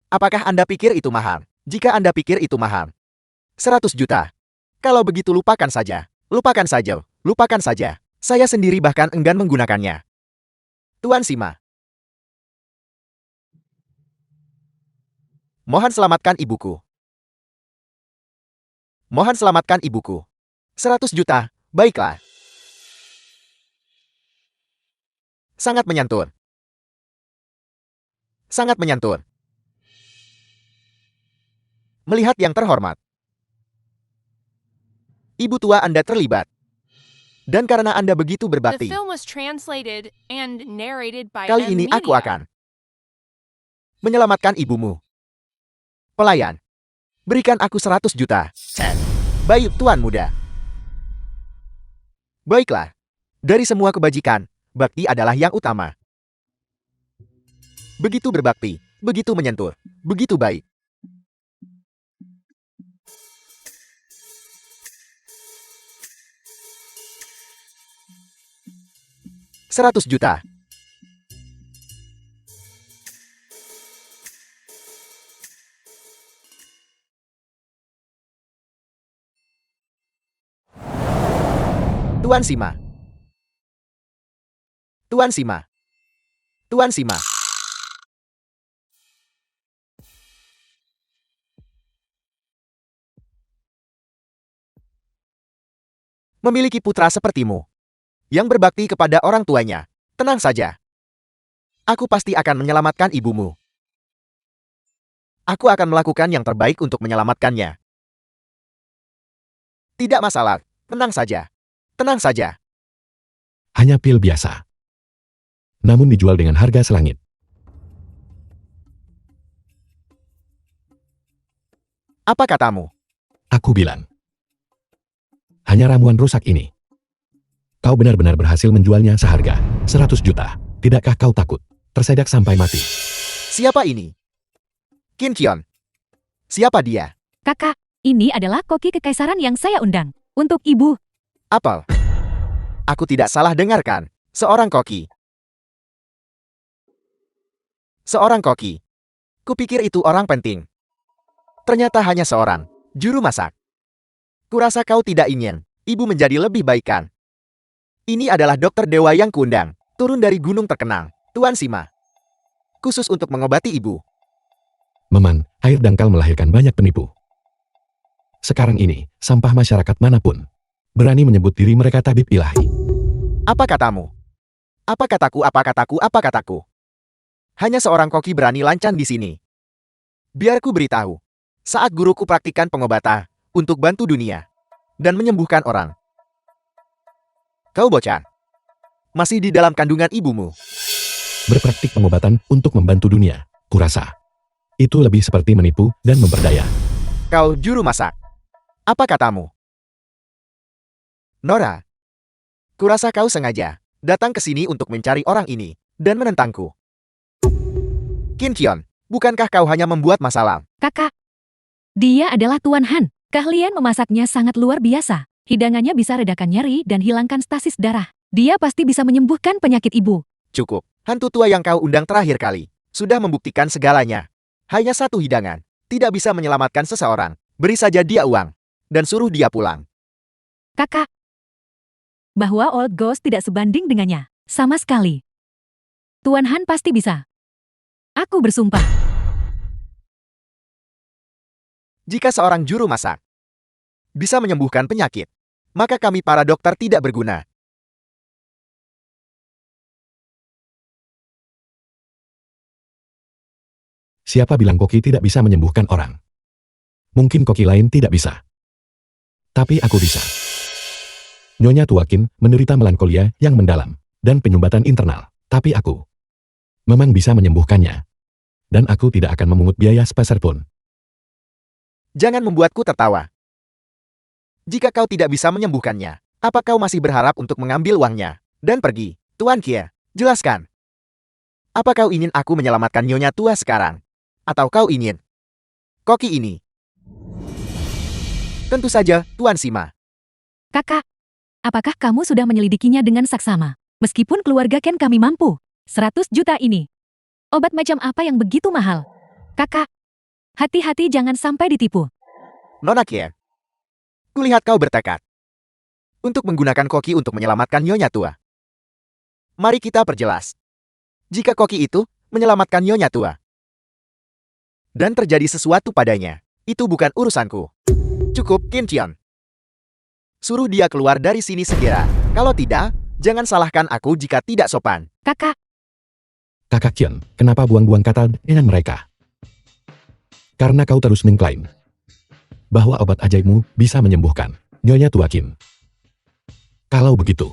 Apakah Anda pikir itu mahal? Jika Anda pikir itu mahal, 100 juta. Kalau begitu lupakan saja. Lupakan saja. Lupakan saja. Saya sendiri bahkan enggan menggunakannya. Tuan Sima. Mohon selamatkan ibuku. Mohon selamatkan ibuku. 100 juta, baiklah. Sangat menyantun. Sangat menyantun. Melihat yang terhormat, ibu tua Anda terlibat. Dan karena Anda begitu The berbakti, film was translated and narrated by kali M ini aku Media. akan menyelamatkan ibumu. Pelayan, berikan aku 100 juta. Baik, Tuan Muda. Baiklah. Dari semua kebajikan, bakti adalah yang utama. Begitu berbakti, begitu menyentuh, begitu baik. 100 juta. Tuan Sima. Tuan Sima. Tuan Sima. Memiliki putra sepertimu, yang berbakti kepada orang tuanya, tenang saja. Aku pasti akan menyelamatkan ibumu. Aku akan melakukan yang terbaik untuk menyelamatkannya. Tidak masalah, tenang saja. Tenang saja. Hanya pil biasa. Namun dijual dengan harga selangit. Apa katamu? Aku bilang. Hanya ramuan rusak ini. Kau benar-benar berhasil menjualnya seharga 100 juta. Tidakkah kau takut tersedak sampai mati? Siapa ini? Qin Qian. Siapa dia? Kakak, ini adalah koki kekaisaran yang saya undang. Untuk ibu. Apel. Aku tidak salah dengarkan. Seorang koki. Seorang koki. Kupikir itu orang penting. Ternyata hanya seorang juru masak. Kurasa kau tidak ingin ibu menjadi lebih baik kan? Ini adalah dokter dewa yang kuundang, turun dari gunung terkenal, Tuan Sima. Khusus untuk mengobati ibu. Meman, air dangkal melahirkan banyak penipu. Sekarang ini, sampah masyarakat manapun berani menyebut diri mereka tabib ilahi. Apa katamu? Apa kataku, apa kataku, apa kataku? Hanya seorang koki berani lancan di sini. Biar ku beritahu. Saat guruku praktikan pengobatan untuk bantu dunia dan menyembuhkan orang. Kau bocah. Masih di dalam kandungan ibumu. Berpraktik pengobatan untuk membantu dunia, kurasa. Itu lebih seperti menipu dan memperdaya. Kau juru masak. Apa katamu? Nora. Kurasa kau sengaja datang ke sini untuk mencari orang ini dan menentangku. Qin Qian, bukankah kau hanya membuat masalah? Kakak. Dia adalah Tuan Han. Keahlian memasaknya sangat luar biasa. Hidangannya bisa redakan nyeri dan hilangkan stasis darah. Dia pasti bisa menyembuhkan penyakit ibu. Cukup. Hantu tua yang kau undang terakhir kali sudah membuktikan segalanya. Hanya satu hidangan tidak bisa menyelamatkan seseorang. Beri saja dia uang dan suruh dia pulang. Kakak. Bahwa Old Ghost tidak sebanding dengannya. Sama sekali. Tuan Han pasti bisa. Aku bersumpah. Jika seorang juru masak bisa menyembuhkan penyakit, maka kami para dokter tidak berguna. Siapa bilang koki tidak bisa menyembuhkan orang? Mungkin koki lain tidak bisa. Tapi aku bisa. Nyonya Tua Qin menderita melankolia yang mendalam dan penyumbatan internal. Tapi aku memang bisa menyembuhkannya. Dan aku tidak akan memungut biaya sepeser pun. Jangan membuatku tertawa. Jika kau tidak bisa menyembuhkannya, apa kau masih berharap untuk mengambil uangnya dan pergi? Tuan Kia, jelaskan. Apa kau ingin aku menyelamatkan Nyonya Tua sekarang? Atau kau ingin koki ini? Tentu saja, Tuan Sima. Kakak. Apakah kamu sudah menyelidikinya dengan saksama? Meskipun keluarga Ken kami mampu. 100 juta ini. Obat macam apa yang begitu mahal? Kakak. Hati-hati jangan sampai ditipu. Nona Kia. Kulihat kau bertekad untuk menggunakan koki untuk menyelamatkan Nyonya Tua. Mari kita perjelas. Jika koki itu menyelamatkan Nyonya Tua dan terjadi sesuatu padanya, itu bukan urusanku. Cukup, Qin Qian. Suruh dia keluar dari sini segera. Kalau tidak, jangan salahkan aku jika tidak sopan. Kakak. Kakak Qian, kenapa buang-buang kata dengan mereka? Karena kau terus mengklaim bahwa obat ajaibmu bisa menyembuhkan Nyonya Tua Qin. Kalau begitu,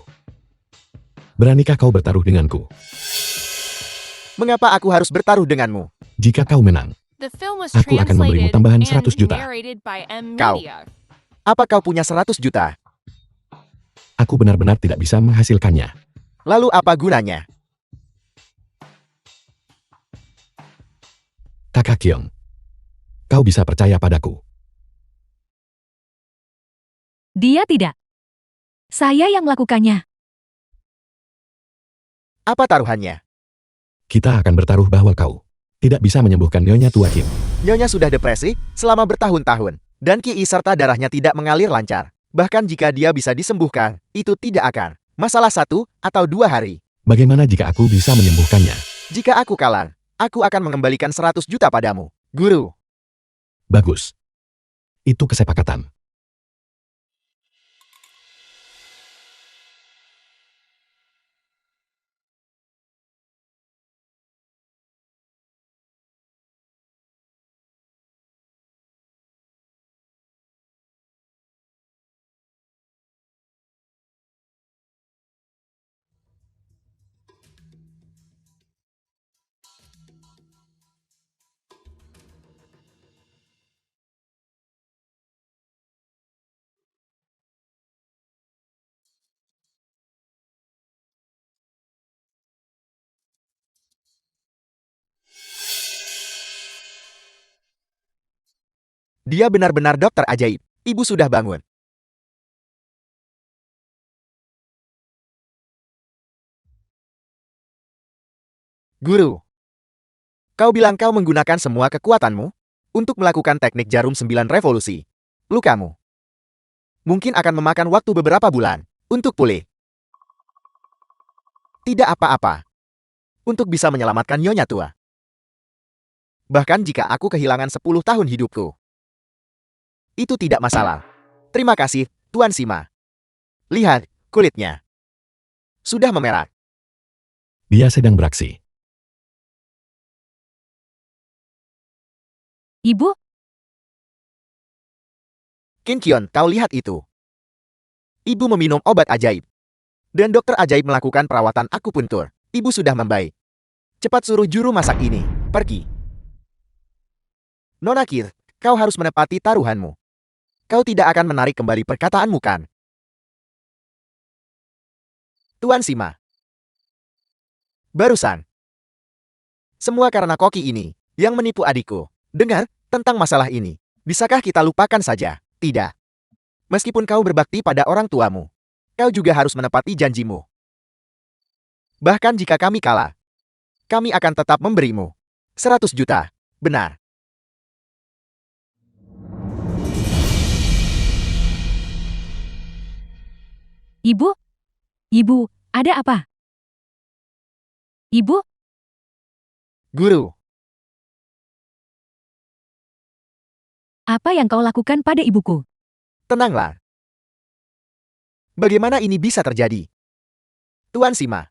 beranikah kau bertaruh denganku? Mengapa aku harus bertaruh denganmu? Jika kau menang, The film was Aku akan memberimu translated tambahan and 100 juta. narrated by M Kau. Media. Apa kau punya 100 juta? aku benar-benar tidak bisa menghasilkannya. Lalu apa gunanya? Kakak Kyong, kau bisa percaya padaku. Dia tidak. Saya yang melakukannya. Apa taruhannya? Kita akan bertaruh bahwa kau tidak bisa menyembuhkan Nyonya Tua Qin. Nyonya sudah depresi selama bertahun-tahun, dan Ki serta darahnya tidak mengalir lancar. Bahkan jika dia bisa disembuhkan, itu tidak akan masalah 1 atau 2 hari. Bagaimana jika aku bisa menyembuhkannya? Jika aku kalah, aku akan mengembalikan 100 juta padamu, guru. Bagus. Itu kesepakatan. Dia benar-benar dokter ajaib. Ibu sudah bangun. Guru, kau bilang kau menggunakan semua kekuatanmu untuk melakukan teknik jarum 9 revolusi. Lukamu mungkin akan memakan waktu beberapa bulan untuk pulih. Tidak apa-apa. Untuk bisa menyelamatkan Nyonya Tua. Bahkan jika aku kehilangan 10 tahun hidupku. Itu tidak masalah. Terima kasih, Tuan Sima. Lihat, kulitnya sudah memerah. Dia sedang beraksi. Ibu, Qin Qion, kau lihat itu. Ibu meminum obat ajaib. Dan dokter ajaib melakukan perawatan akupuntur. Ibu sudah membaik. Cepat suruh juru masak ini pergi. Nona Kir, kau harus menepati taruhanmu. Kau tidak akan menarik kembali perkataanmu kan? Tuan Sima. Barusan. Semua karena koki ini yang menipu adikku. Dengar tentang masalah ini. Bisakah kita lupakan saja? Tidak. Meskipun kau berbakti pada orang tuamu, kau juga harus menepati janjimu. Bahkan jika kami kalah, kami akan tetap memberimu 100 juta. Benar. ibu, ibu, ada apa? Ibu, Guru, apa yang kau lakukan pada ibuku? tenanglah. Bagaimana ini bisa terjadi? Tuan Sima.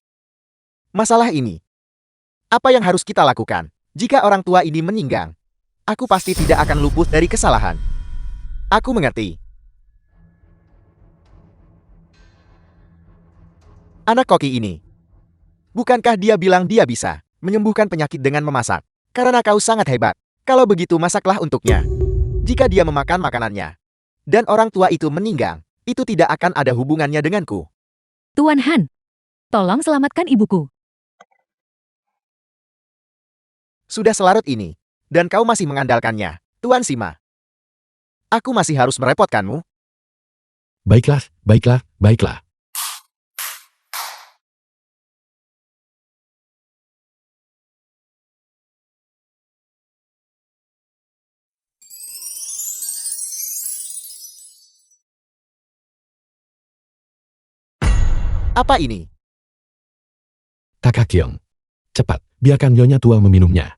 Masalah ini. Apa yang harus kita lakukan? Jika orang tua ini meninggal, aku pasti tidak akan luput dari kesalahan. Aku mengerti. Anak koki ini. Bukankah dia bilang dia bisa menyembuhkan penyakit dengan memasak? Karena kau sangat hebat. Kalau begitu masaklah untuknya. Jika dia memakan makanannya, dan orang tua itu meninggal, itu tidak akan ada hubungannya denganku. Tuan Han, tolong selamatkan ibuku. Sudah selarut ini, dan kau masih mengandalkannya, Tuan Sima. Aku masih harus merepotkanmu. Baiklah, baiklah, baiklah. Apa ini? Kakak Kyong. Cepat, biarkan Nyonya Tua meminumnya.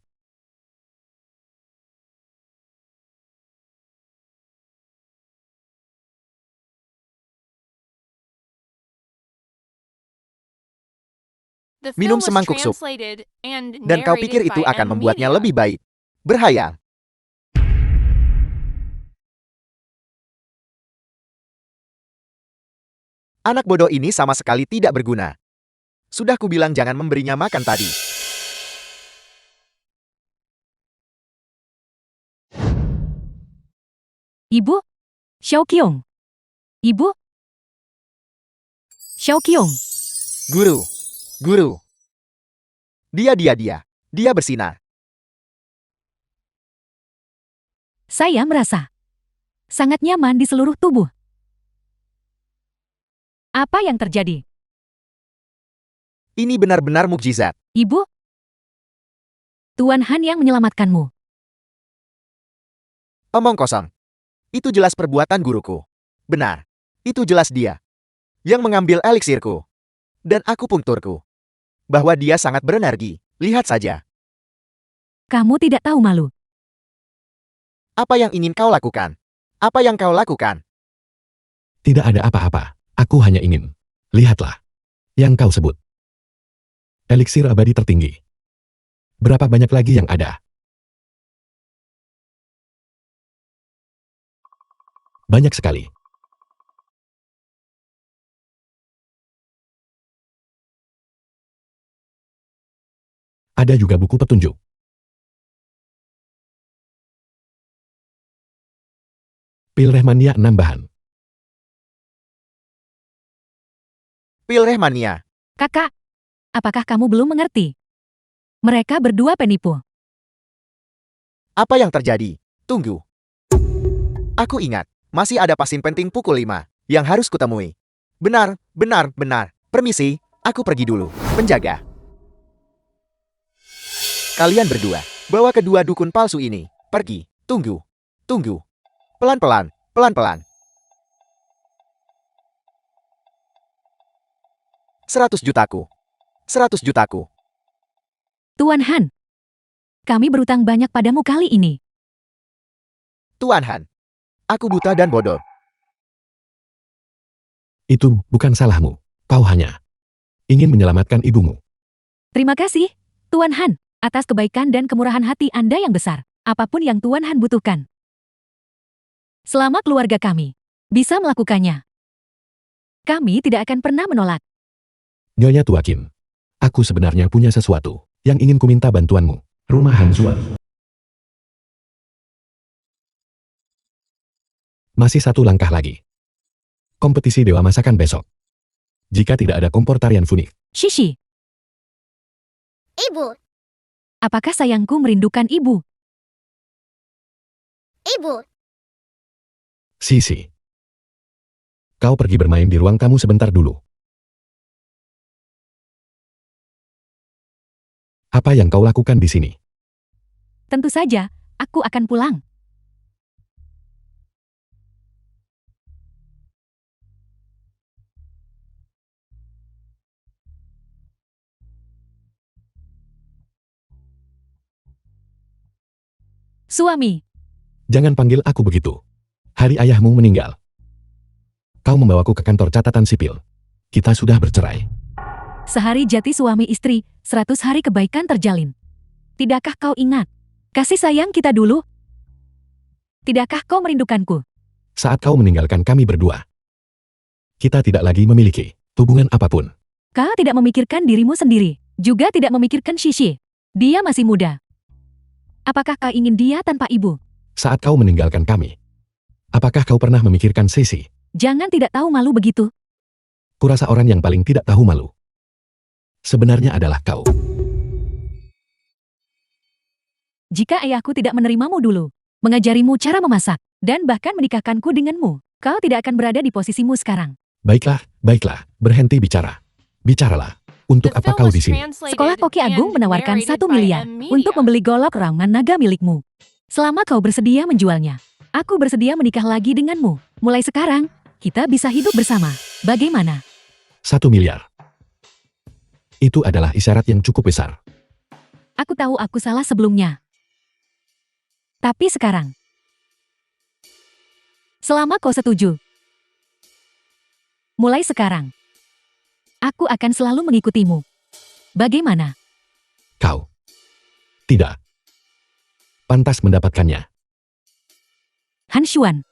The Minum film was semangkuk sup. translated and Dan kau pikir narrated itu by akan M membuatnya Media. lebih baik. Berhayal. Anak bodoh ini sama sekali tidak berguna. Sudah kubilang jangan memberinya makan tadi. Ibu? Xiaoqiong. Ibu? Xiaoqiong. Guru. Guru. Dia bersinar. Saya merasa sangat nyaman di seluruh tubuh. Apa yang terjadi? Ini benar-benar mukjizat. Ibu? Tuan Han yang menyelamatkanmu. Omong kosong. Itu jelas perbuatan guruku. Benar. Itu jelas dia yang mengambil eliksirku. Dan akupunkturku. Bahwa dia sangat berenergi. Lihat saja. Kamu tidak tahu malu. Apa yang ingin kau lakukan? Apa yang kau lakukan? Tidak ada apa-apa. Aku hanya ingin. Lihatlah. Yang kau sebut. Eliksir abadi tertinggi. Berapa banyak lagi yang ada? Banyak sekali. Ada juga buku petunjuk. Pil Rehmania 6 bahan. Pil Rehmania. Kakak, apakah kamu belum mengerti? Mereka berdua penipu. Apa yang terjadi? Tunggu. Aku ingat. Masih ada pasien penting pukul 5 yang harus kutemui. Benar. Permisi, aku pergi dulu. Penjaga. Kalian berdua, bawa kedua dukun palsu ini. Pergi. Tunggu. Pelan-pelan. 100 jutaku. 100 jutaku. Tuan Han, kami berutang banyak padamu kali ini. Tuan Han. Aku buta dan bodoh. Itu bukan salahmu. Kau hanya ingin menyelamatkan ibumu. Terima kasih, Tuan Han, atas kebaikan dan kemurahan hati Anda yang besar. Apapun yang Tuan Han butuhkan. Selama keluarga kami bisa melakukannya, kami tidak akan pernah menolak. Nyonya Tuakin. Aku sebenarnya punya sesuatu yang ingin kuminta bantuanmu. Rumah Han Suat. Masih satu langkah lagi. Kompetisi Dewa Masakan besok. Jika tidak ada kompor tarian funik. Shishi, Ibu, apakah sayangku merindukan ibu? ibu, Sisi. Kau pergi bermain di ruang tamu sebentar dulu. Apa yang kau lakukan di sini? Tentu saja, aku akan pulang. Suami, Jangan panggil aku begitu. Hari ayahmu meninggal. Kau membawaku ke kantor catatan sipil. Kita sudah bercerai. sehari jati suami istri, 100 hari kebaikan terjalin. Tidakkah kau ingat kasih sayang kita dulu? Tidakkah kau merindukanku? Saat kau meninggalkan kami berdua. Kita tidak lagi memiliki hubungan apapun. Kau tidak memikirkan dirimu sendiri, juga tidak memikirkan Shishi. Dia masih muda. Apakah kau ingin dia tanpa ibu? Saat kau meninggalkan kami. Apakah kau pernah memikirkan Sisi? Jangan tidak tahu malu begitu. Kurasa orang yang paling tidak tahu malu. Sebenarnya adalah kau. Jika ayahku tidak menerimamu dulu, mengajarimu cara memasak, dan bahkan menikahkanku denganmu, kau tidak akan berada di posisimu sekarang. Baiklah, berhenti bicara. Bicaralah. Untuk apa kau di sini? Sekolah Koki Agung menawarkan 1 miliar untuk membeli golok raungan naga milikmu. Selama kau bersedia menjualnya, aku bersedia menikah lagi denganmu. Mulai sekarang, kita bisa hidup bersama. Bagaimana? 1 miliar. Itu adalah isyarat yang cukup besar. Aku tahu aku salah sebelumnya. Tapi sekarang, selama kau setuju, mulai sekarang, aku akan selalu mengikutimu. Bagaimana? Kau tidak pantas mendapatkannya. Han Xuan,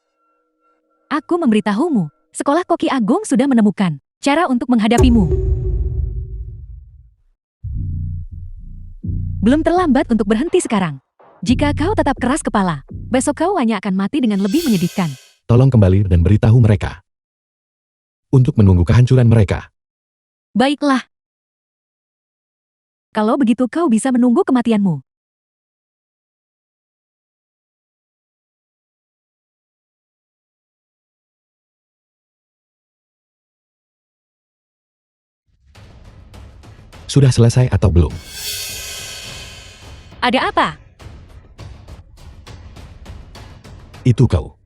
aku memberitahumu, sekolah Koki Agung sudah menemukan Cara untuk menghadapimu. Belum terlambat untuk berhenti sekarang. Jika kau tetap keras kepala, besok kau hanya akan mati dengan lebih menyedihkan. Tolong kembali dan beritahu mereka. Untuk menunggu kehancuran mereka. Baiklah. Kalau begitu kau bisa menunggu kematianmu. Sudah selesai atau belum? Ada apa? Itu kau.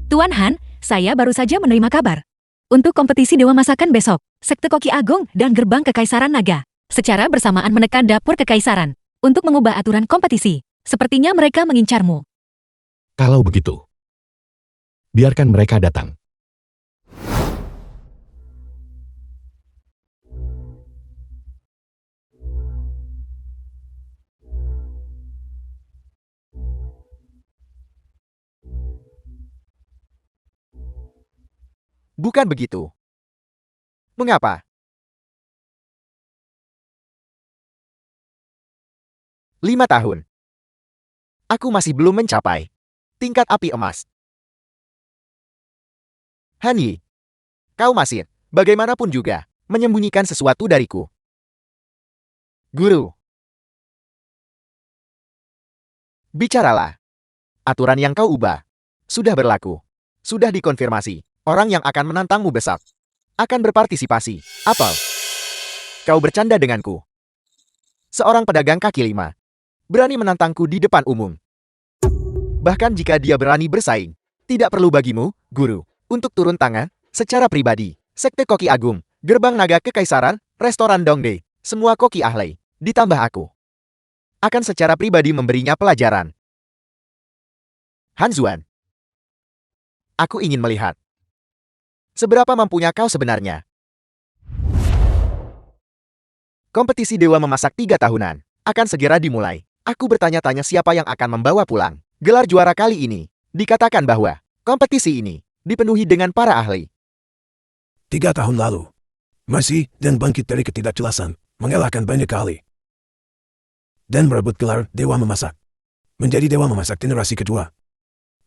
Tuan Han, saya baru saja menerima kabar. Untuk kompetisi Dewa Masakan besok, Sekte Koki Agung dan Gerbang Kekaisaran Naga secara bersamaan menekan dapur kekaisaran untuk mengubah aturan kompetisi. Sepertinya mereka mengincarmu. Kalau begitu, biarkan mereka datang. Bukan begitu. Mengapa? 5 tahun. Aku masih belum mencapai tingkat api emas. Hanyi, kau masih, bagaimanapun juga, menyembunyikan sesuatu dariku. Guru, bicaralah. Aturan yang kau ubah sudah berlaku. Sudah dikonfirmasi. Orang yang akan menantangmu besok akan berpartisipasi. Apel, kau bercanda denganku. Seorang pedagang kaki lima berani menantangku di depan umum. Bahkan jika dia berani bersaing, tidak perlu bagimu, guru, untuk turun tangan secara pribadi. Sekte Koki Agung, Gerbang Naga Kekaisaran, Restoran Dongdae, semua koki ahli, ditambah aku, akan secara pribadi memberinya pelajaran. Han Zuan, aku ingin melihat seberapa mampunya kau sebenarnya. Kompetisi Dewa Memasak 3 tahunan akan segera dimulai. Aku bertanya-tanya siapa yang akan membawa pulang gelar juara kali ini. Dikatakan bahwa kompetisi ini dipenuhi dengan para ahli. 3 tahun lalu. Masih dan bangkit dari ketidakjelasan, mengalahkan banyak kali. Dan merebut gelar Dewa Memasak. Menjadi Dewa Memasak generasi kedua.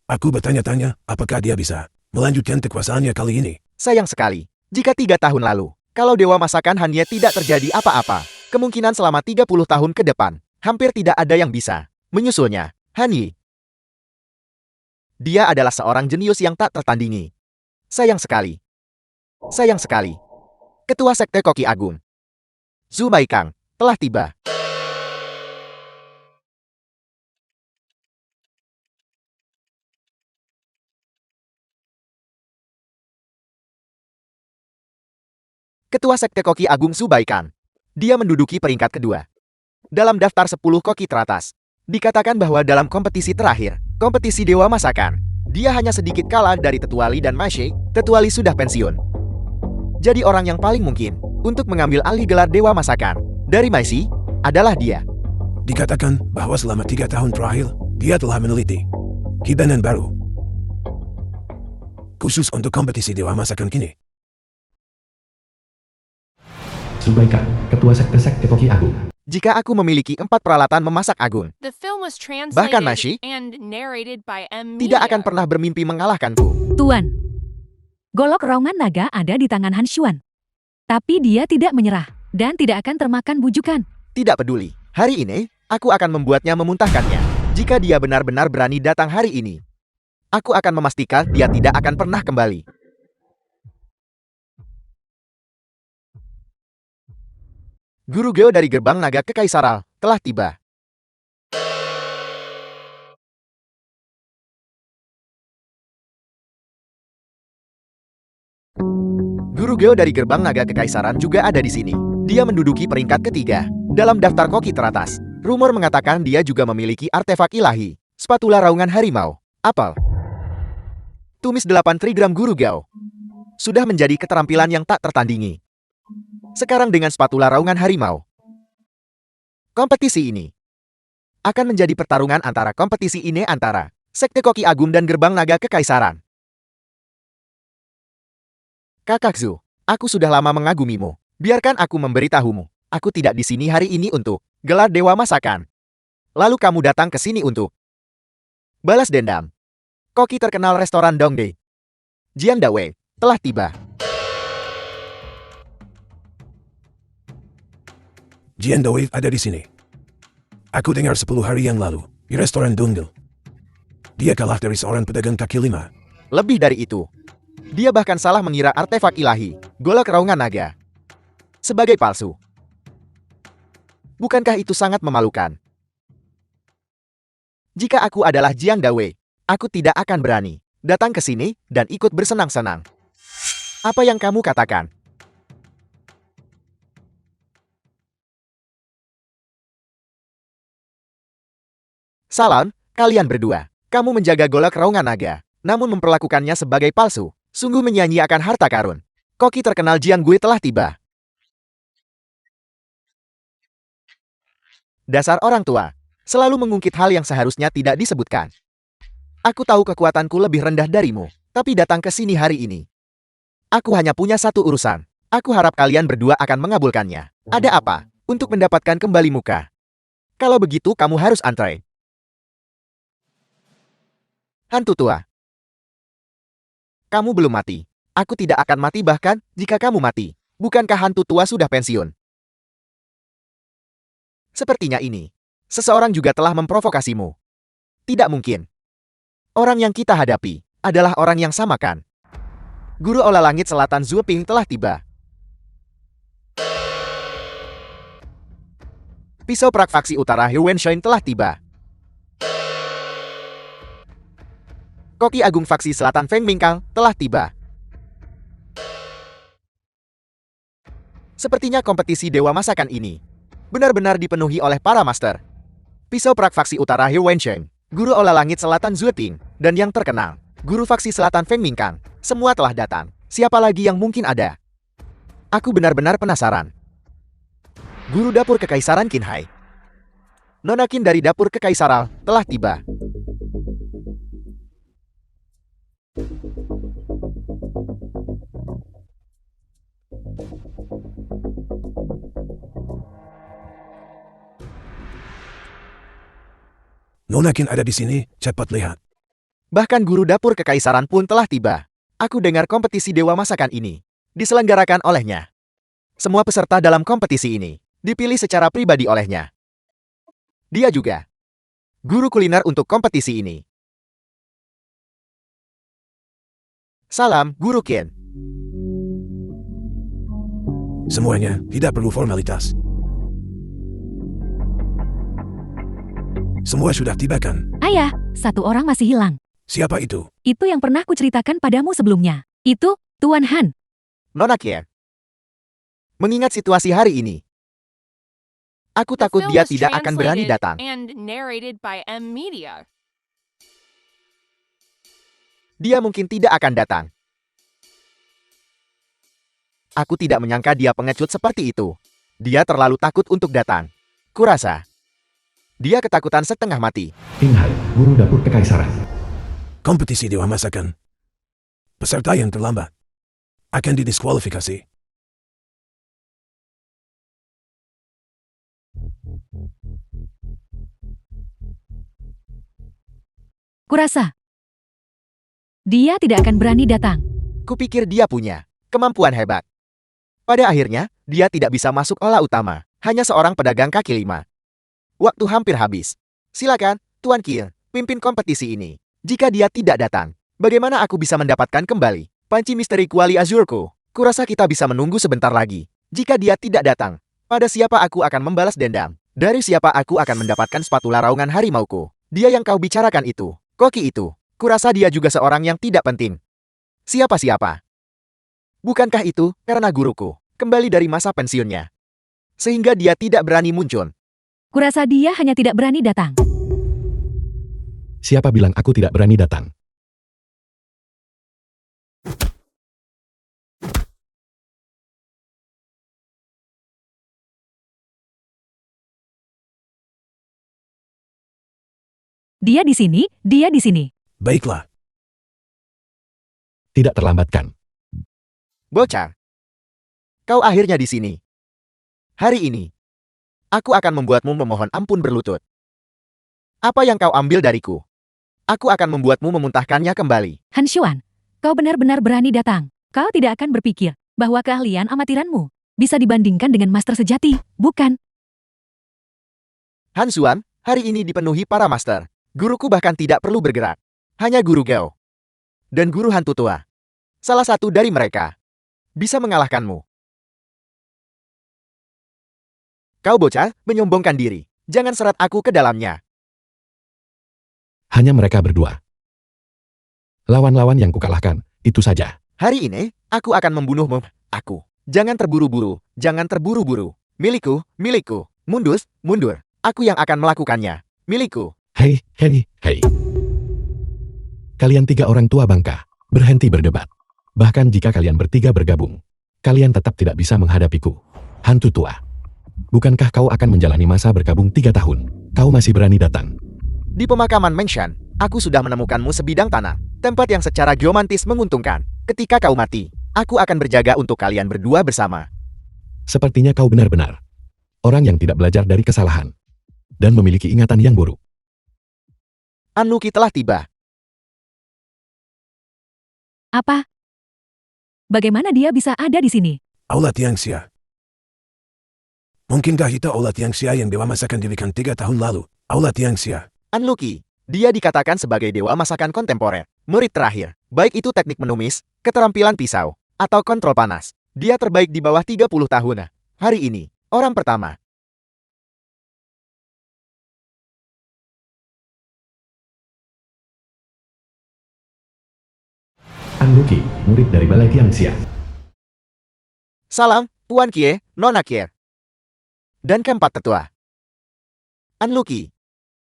Aku bertanya-tanya, apakah dia bisa melanjutkan kekuasaannya kali ini. Sayang sekali, jika 3 tahun lalu, kalau Dewa Masakan hanya tidak terjadi apa-apa, kemungkinan selama 30 tahun ke depan, hampir tidak ada yang bisa menyusulnya. Hanyi, dia adalah seorang jenius yang tak tertandingi. Sayang sekali. Sayang sekali. Ketua Sekte Koki Agung, Zhu Baikang, telah tiba. Ketua Sekte Koki Agung Zhu Baikang. Dia menduduki peringkat kedua. Dalam daftar 10 koki teratas, dikatakan bahwa dalam kompetisi terakhir, kompetisi Dewa Masakan, dia hanya sedikit kalah dari Tetua Li dan Mashe. Tetua Li sudah pensiun. Jadi orang yang paling mungkin untuk mengambil alih gelar Dewa Masakan dari Mashe adalah dia. Dikatakan bahwa selama 3 tahun terakhir, dia telah meneliti hidangan baru. Khusus untuk kompetisi Dewa Masakan kini. Subaikan, Ketua Sekte Koki Agung. Jika aku memiliki 4 peralatan memasak agung, The film was Bahkan Mashi translated and narrated by M. tidak akan Media. pernah bermimpi mengalahkanku. Tuan, golok raungan naga ada di tangan Han Xuan. Tapi dia tidak menyerah dan tidak akan termakan bujukan. Tidak peduli. Hari ini, aku akan membuatnya memuntahkannya. Jika dia benar-benar berani datang hari ini, aku akan memastikan dia tidak akan pernah kembali. Guru Geo dari Gerbang Naga Kekaisaran telah tiba. Guru Geo dari Gerbang Naga Kekaisaran juga ada di sini. Dia menduduki peringkat ketiga dalam daftar koki teratas. Rumor mengatakan dia juga memiliki artefak ilahi, spatula raungan harimau, apel. Tumis 8 trigram Guru Geo sudah menjadi keterampilan yang tak tertandingi. Sekarang dengan spatula raungan harimau, kompetisi ini akan menjadi pertarungan antara Sekte Koki Agung dan Gerbang Naga Kekaisaran. Kakak Zhu, aku sudah lama mengagumimu. Biarkan aku memberitahumu. Aku tidak di sini hari ini untuk gelar Dewa Masakan. Lalu kamu datang ke sini untuk balas dendam. Koki terkenal restoran Dongdae, Jiang Dawei, telah tiba. Jian Dawei ada di sini. Aku dengar 10 hari yang lalu, di restoran Dongdae. Dia kalah dari seorang pedagang kaki lima. Lebih dari itu, dia bahkan salah mengira artefak ilahi, golok raungan naga, sebagai palsu. Bukankah itu sangat memalukan? Jika aku adalah Jiang Dawei, aku tidak akan berani datang ke sini dan ikut bersenang-senang. Apa yang kamu katakan? Salam, kalian berdua. Kamu menjaga golok raungan naga, namun memperlakukannya sebagai palsu. Sungguh menyanyiakan harta karun. Koki terkenal Jiang Gui telah tiba. Dasar orang tua, selalu mengungkit hal yang seharusnya tidak disebutkan. Aku tahu kekuatanku lebih rendah darimu, tapi datang ke sini hari ini. Aku hanya punya satu urusan. Aku harap kalian berdua akan mengabulkannya. Ada apa? Untuk mendapatkan kembali muka. Kalau begitu kamu harus antre. Hantu tua. Kamu belum mati. Aku tidak akan mati bahkan jika kamu mati. Bukankah hantu tua sudah pensiun? Sepertinya ini. Seseorang juga telah memprovokasimu. Tidak mungkin. Orang yang kita hadapi adalah orang yang sama kan? Guru Olah Langit Selatan Zhu Ping telah tiba. Pisau perak faksi utara He Wenshan telah tiba. Koki Agung faksi selatan Feng Mingkang telah tiba. Sepertinya kompetisi Dewa Masakan ini benar-benar dipenuhi oleh para master. Pisau perak faksi utara He Wenshan, Guru Olah Langit Selatan Zhu Ping, dan yang terkenal, Guru faksi selatan Feng Mingkang, semua telah datang. Siapa lagi yang mungkin ada? Aku benar-benar penasaran. Guru dapur Kekaisaran Qinhai, Nona Qin dari dapur Kekaisaran, telah tiba. Nona Qin ada di sini, cepat lihat. Bahkan guru dapur Kekaisaran pun telah tiba. Aku dengar kompetisi Dewa Masakan ini diselenggarakan olehnya. Semua peserta dalam kompetisi ini dipilih secara pribadi olehnya. Dia juga guru kuliner untuk kompetisi ini. Salam, Guru Qin. Semuanya tidak perlu formalitas. Semua sudah tiba kan? Ayah, satu orang masih hilang. Siapa itu? Itu yang pernah kuceritakan padamu sebelumnya. Itu, Tuan Han. Nona Qin. Mengingat situasi hari ini, aku The takut film dia was tidak akan berani translated datang. and narrated by M Media. Dia mungkin tidak akan datang. Aku tidak menyangka dia pengecut seperti itu. Dia terlalu takut untuk datang. Kurasa dia ketakutan setengah mati. Qinghai, Guru Dapur Kekaisaran. Kompetisi Dewa Masakan. Peserta yang terlambat akan didiskualifikasi. Kurasa dia tidak akan berani datang. Kupikir dia punya kemampuan hebat. Pada akhirnya, dia tidak bisa masuk olah utama. Hanya seorang pedagang kaki lima. Waktu hampir habis. Silakan, Tuan Qin, pimpin kompetisi ini. Jika dia tidak datang, bagaimana aku bisa mendapatkan kembali panci misteri kuali azurku? Kurasa kita bisa menunggu sebentar lagi. Jika dia tidak datang, pada siapa aku akan membalas dendam? Dari siapa aku akan mendapatkan spatula raungan harimauku? Dia yang kau bicarakan itu, Koki itu. Kurasa dia juga seorang yang tidak penting. Siapa-siapa? Bukankah itu karena guruku kembali dari masa pensiunnya, sehingga dia tidak berani muncul? Kurasa dia hanya tidak berani datang. Siapa bilang aku tidak berani datang? Dia di sini, dia di sini. Baiklah, Tidak terlambat kan? Bocah. Kau akhirnya di sini. Hari ini, aku akan membuatmu memohon ampun berlutut. Apa yang kau ambil dariku? Aku akan membuatmu memuntahkannya kembali. Han Xuan, kau benar-benar berani datang. Kau tidak akan berpikir bahwa keahlian amatiranmu bisa dibandingkan dengan master sejati, bukan? Han Xuan, hari ini dipenuhi para master. Guruku bahkan tidak perlu bergerak. Hanya guru Gao. Dan guru hantu tua. Salah satu dari mereka bisa mengalahkanmu. Kau bocah, menyombongkan diri. Jangan seret aku ke dalamnya. Hanya mereka berdua. Lawan-lawan yang kukalahkan, itu saja. Hari ini, aku akan membunuhmu. Aku. Jangan terburu-buru. Jangan terburu-buru. Milikku, milikku. Mundur. Aku yang akan melakukannya. Milikku. Hei. Kalian 3 orang tua bangka, berhenti berdebat. Bahkan jika kalian bertiga bergabung, kalian tetap tidak bisa menghadapiku. Hantu tua. Bukankah kau akan menjalani masa berkabung 3 tahun? Kau masih berani datang. Di pemakaman Mengshan, aku sudah menemukanmu sebidang tanah. Tempat yang secara geomantis menguntungkan. Ketika kau mati, aku akan berjaga untuk kalian berdua bersama. Sepertinya kau benar-benar orang yang tidak belajar dari kesalahan dan memiliki ingatan yang buruk. Anluki telah tiba. Apa? Bagaimana dia bisa ada di sini? Aula Tiangxia. Mungkinkah itu Aula Tiangxia yang dewa masakan dirikan 3 tahun lalu? Aula Tiangxia. Anluki, dia dikatakan sebagai dewa masakan kontemporer. Murid terakhir, baik itu teknik menumis, keterampilan pisau, atau kontrol panas. Dia terbaik di bawah 30 tahun. Hari ini, orang pertama. Anluki, murid dari Balai Tiangxia. Salam, Tuan Kie, Nona Kie. Dan keempat tetua. Anluki.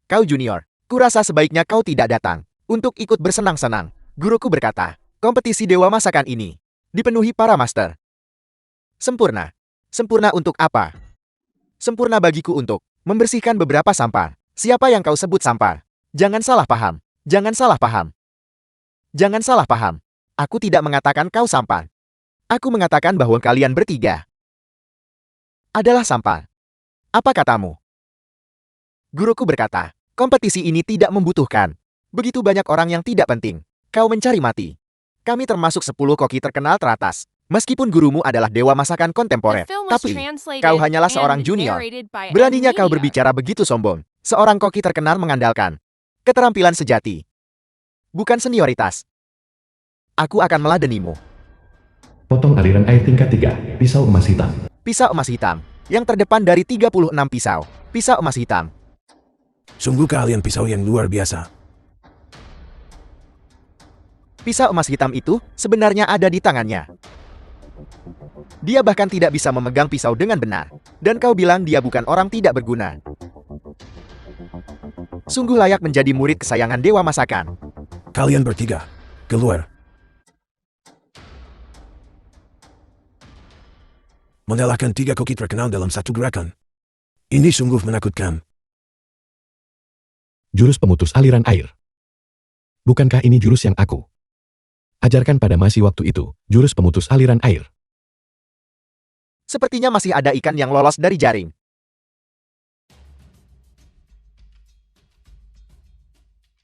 Kau junior, kurasa sebaiknya kau tidak datang untuk ikut bersenang-senang. Guruku berkata, kompetisi dewa masakan ini dipenuhi para master. Sempurna. Sempurna untuk apa? Sempurna bagiku untuk membersihkan beberapa sampah. Siapa yang kau sebut sampah? Jangan salah paham. Jangan salah paham. Jangan salah paham. Aku tidak mengatakan kau sampah. Aku mengatakan bahwa kalian bertiga adalah sampah. Apa katamu? Guruku berkata, kompetisi ini tidak membutuhkan begitu banyak orang yang tidak penting. Kau mencari mati. Kami termasuk 10 koki terkenal teratas. Meskipun gurumu adalah dewa masakan kontemporer, The film was tapi translated kau hanyalah and seorang junior. narrated by Beraninya kau Media. berbicara begitu sombong. Seorang koki terkenal mengandalkan keterampilan sejati, bukan senioritas. Aku akan meladenimu. Potong aliran air tingkat 3, pisau emas hitam. Pisau emas hitam, yang terdepan dari 36 pisau. Pisau emas hitam. Sungguh keahlian pisau yang luar biasa. Pisau emas hitam itu sebenarnya ada di tangannya. Dia bahkan tidak bisa memegang pisau dengan benar. Dan kau bilang dia bukan orang tidak berguna. Sungguh layak menjadi murid kesayangan dewa masakan. Kalian bertiga, keluar. Mengalahkan 3 koki terkenal dalam satu gerakan. Ini sungguh menakutkan. Jurus pemutus aliran air. Bukankah ini jurus yang aku ajarkan pada Masi waktu itu, jurus pemutus aliran air? Sepertinya masih ada ikan yang lolos dari jaring.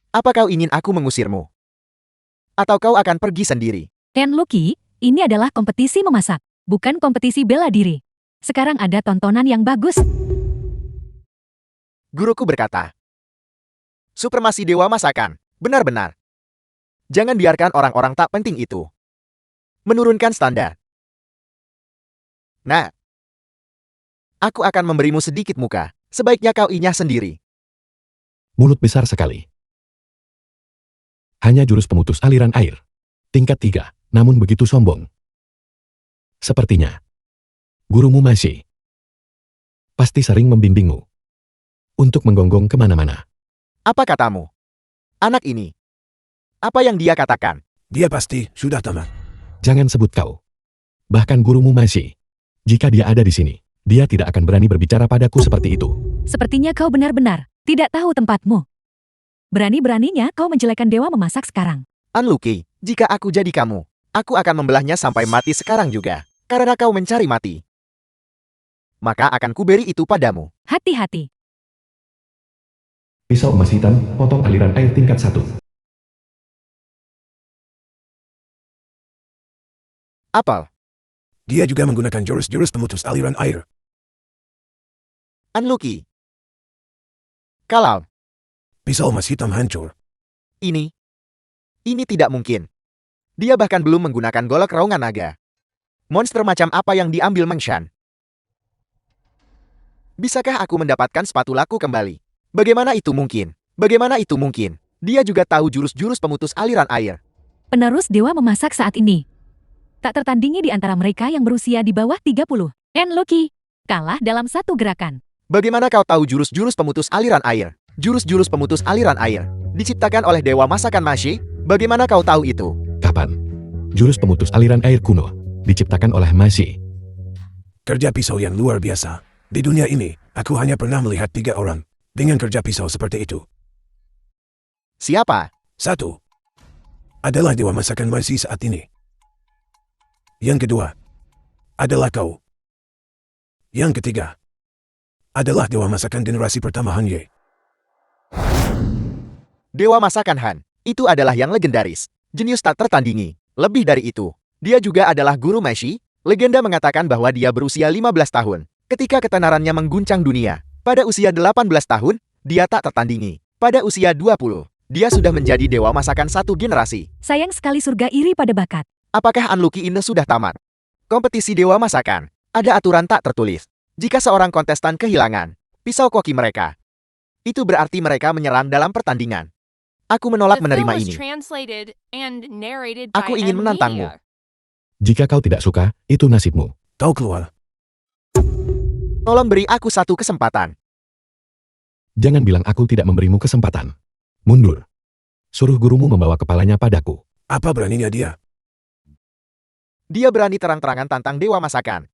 Apa kau ingin aku mengusirmu? Atau kau akan pergi sendiri? Anluki, ini adalah kompetisi memasak, bukan kompetisi bela diri. Sekarang ada tontonan yang bagus. Guruku berkata, supremasi dewa masakan, benar-benar. Jangan biarkan orang-orang tak penting itu menurunkan standar. Nah, aku akan memberimu sedikit muka. Sebaiknya kau inyah sendiri. Mulut besar sekali. Hanya jurus pemutus aliran air. Tingkat 3, namun begitu sombong. Sepertinya gurumu masih pasti sering membimbingmu untuk menggonggong kemana-mana. Apa katamu? Anak ini. Apa yang dia katakan? Dia pasti sudah tamat. Jangan sebut kau. Bahkan gurumu masih. Jika dia ada di sini, dia tidak akan berani berbicara padaku seperti itu. Sepertinya kau benar-benar tidak tahu tempatmu. Berani-beraninya kau menjelekan dewa memasak sekarang. Anluki, jika aku jadi kamu, Aku akan membelahnya sampai mati sekarang juga. Karena kau mencari mati. Maka akan kuberi itu padamu. Hati-hati. Pisau emas hitam, potong aliran air tingkat 1. Apel. Dia juga menggunakan jurus-jurus pemutus aliran air. Unlucky. Kalau. Pisau emas hitam hancur. Ini tidak mungkin. Dia bahkan belum menggunakan golok raungan naga. Monster macam apa yang diambil Mengshan? Bisakah aku mendapatkan spatulaku kembali? Bagaimana itu mungkin? Bagaimana itu mungkin? Dia juga tahu jurus-jurus pemutus aliran air. Penerus dewa memasak saat ini. Tak tertandingi di antara mereka yang berusia di bawah 30. Enloki kalah dalam satu gerakan. Bagaimana kau tahu jurus-jurus pemutus aliran air? Jurus-jurus pemutus aliran air diciptakan oleh dewa masakan Mashi? Bagaimana kau tahu itu? Kapan? Jurus pemutus aliran air kuno, diciptakan oleh Mashi. Kerja pisau yang luar biasa. Di dunia ini, aku hanya pernah melihat 3 orang dengan kerja pisau seperti itu. Siapa? 1. Adalah dewa masakan Mashi saat ini. Yang kedua adalah kau. Yang ketiga adalah dewa masakan generasi pertama Han Ye. Dewa masakan Han. Itu adalah yang legendaris. Jenius tak tertandingi. Lebih dari itu, dia juga adalah guru Mashi. Legenda mengatakan bahwa dia berusia 15 tahun. Ketika ketenarannya mengguncang dunia. Pada usia 18 tahun, dia tak tertandingi. Pada usia 20, dia sudah menjadi dewa masakan satu generasi. Sayang sekali surga iri pada bakat. Apakah Unlucky ini sudah tamat? Kompetisi dewa masakan. Ada aturan tak tertulis. Jika seorang kontestan kehilangan pisau koki mereka, itu berarti mereka menyerang dalam pertandingan. Aku menolak The film menerima was ini. translated and narrated Aku by ingin M menantangmu. Media. Jika kau tidak suka, itu nasibmu. Kau keluar. Tolong beri aku satu kesempatan. Jangan bilang aku tidak memberimu kesempatan. Mundur. Suruh gurumu membawa kepalanya padaku. Apa beraninya dia? Dia berani terang-terangan tantang dewa masakan.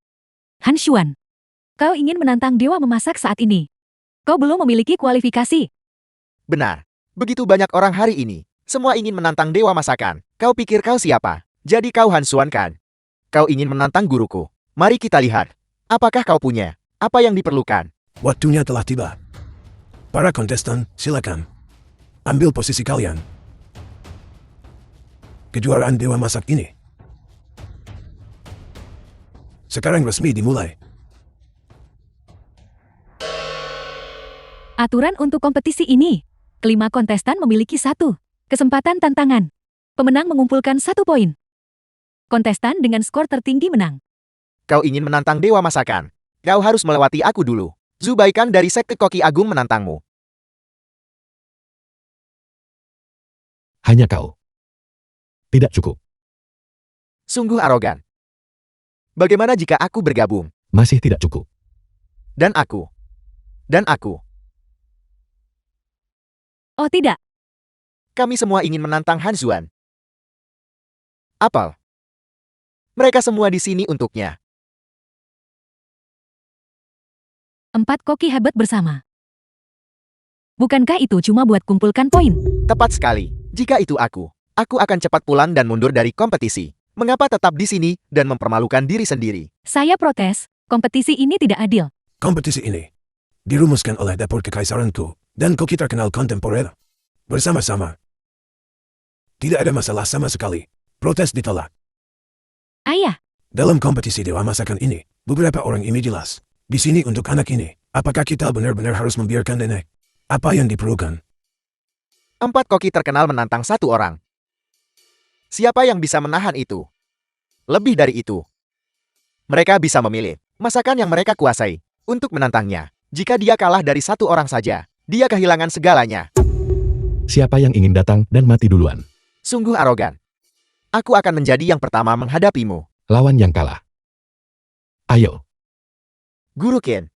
Han Xuan, kau ingin menantang dewa memasak saat ini. Kau belum memiliki kualifikasi. Benar. Begitu banyak orang hari ini. Semua ingin menantang dewa masakan. Kau pikir kau siapa? Jadi kau Han Xuan kan? Kau ingin menantang guruku. Mari kita lihat. Apakah kau punya? Apa yang diperlukan? Waktunya telah tiba. Para kontestan, silakan. Ambil posisi kalian. Kejuaraan dewa masak ini sekarang resmi dimulai. Aturan untuk kompetisi ini. Kelima kontestan memiliki 1 kesempatan tantangan. Pemenang mengumpulkan 1 poin. Kontestan dengan skor tertinggi menang. Kau ingin menantang dewa masakan? Kau harus melewati aku dulu. Zubaikan dari sekte koki agung menantangmu. Hanya kau. Tidak cukup. Sungguh arogan. Bagaimana jika aku bergabung? Masih tidak cukup. Dan aku. Dan aku. Oh tidak, Kami semua ingin menantang Han Xuan. Apel. Mereka semua di sini untuknya. 4 koki hebat bersama. Bukankah itu cuma buat kumpulkan poin? Tepat sekali. Jika itu aku akan cepat pulang dan mundur dari kompetisi. Mengapa tetap di sini dan mempermalukan diri sendiri? Saya protes, kompetisi ini tidak adil. Kompetisi ini dirumuskan oleh dapur kekaisaranku dan koki terkenal kontemporer. Bersama-sama. Tidak ada masalah sama sekali. Protes ditolak. Ayah, Dalam kompetisi dewa masakan ini, beberapa orang ini jelas. Di sini untuk anak ini, apakah kita benar-benar harus membiarkan nenek? Apa yang diperlukan? 4 koki terkenal menantang 1 orang. Siapa yang bisa menahan itu? Lebih dari itu. Mereka bisa memilih masakan yang mereka kuasai untuk menantangnya. Jika dia kalah dari 1 orang saja, dia kehilangan segalanya. Siapa yang ingin datang dan mati duluan? Sungguh arogan. Aku akan menjadi yang pertama menghadapimu. Lawan yang kalah. Ayo. Guru Ken.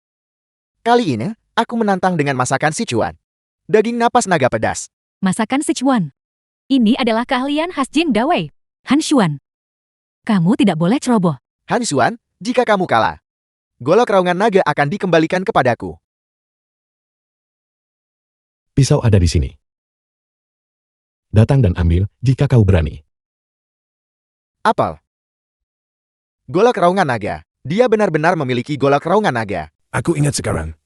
Kali ini, aku menantang dengan masakan Sichuan. Daging napas naga pedas. masakan Sichuan. Ini adalah keahlian khas Jing Dawei. Han Xuan, kamu tidak boleh ceroboh. Han Xuan, jika kamu kalah, golok raungan naga akan dikembalikan kepadaku. Pisau ada di sini. Datang dan ambil jika kau berani. Apel. Golok raungan naga. Dia benar-benar memiliki golok raungan naga. Aku ingat sekarang.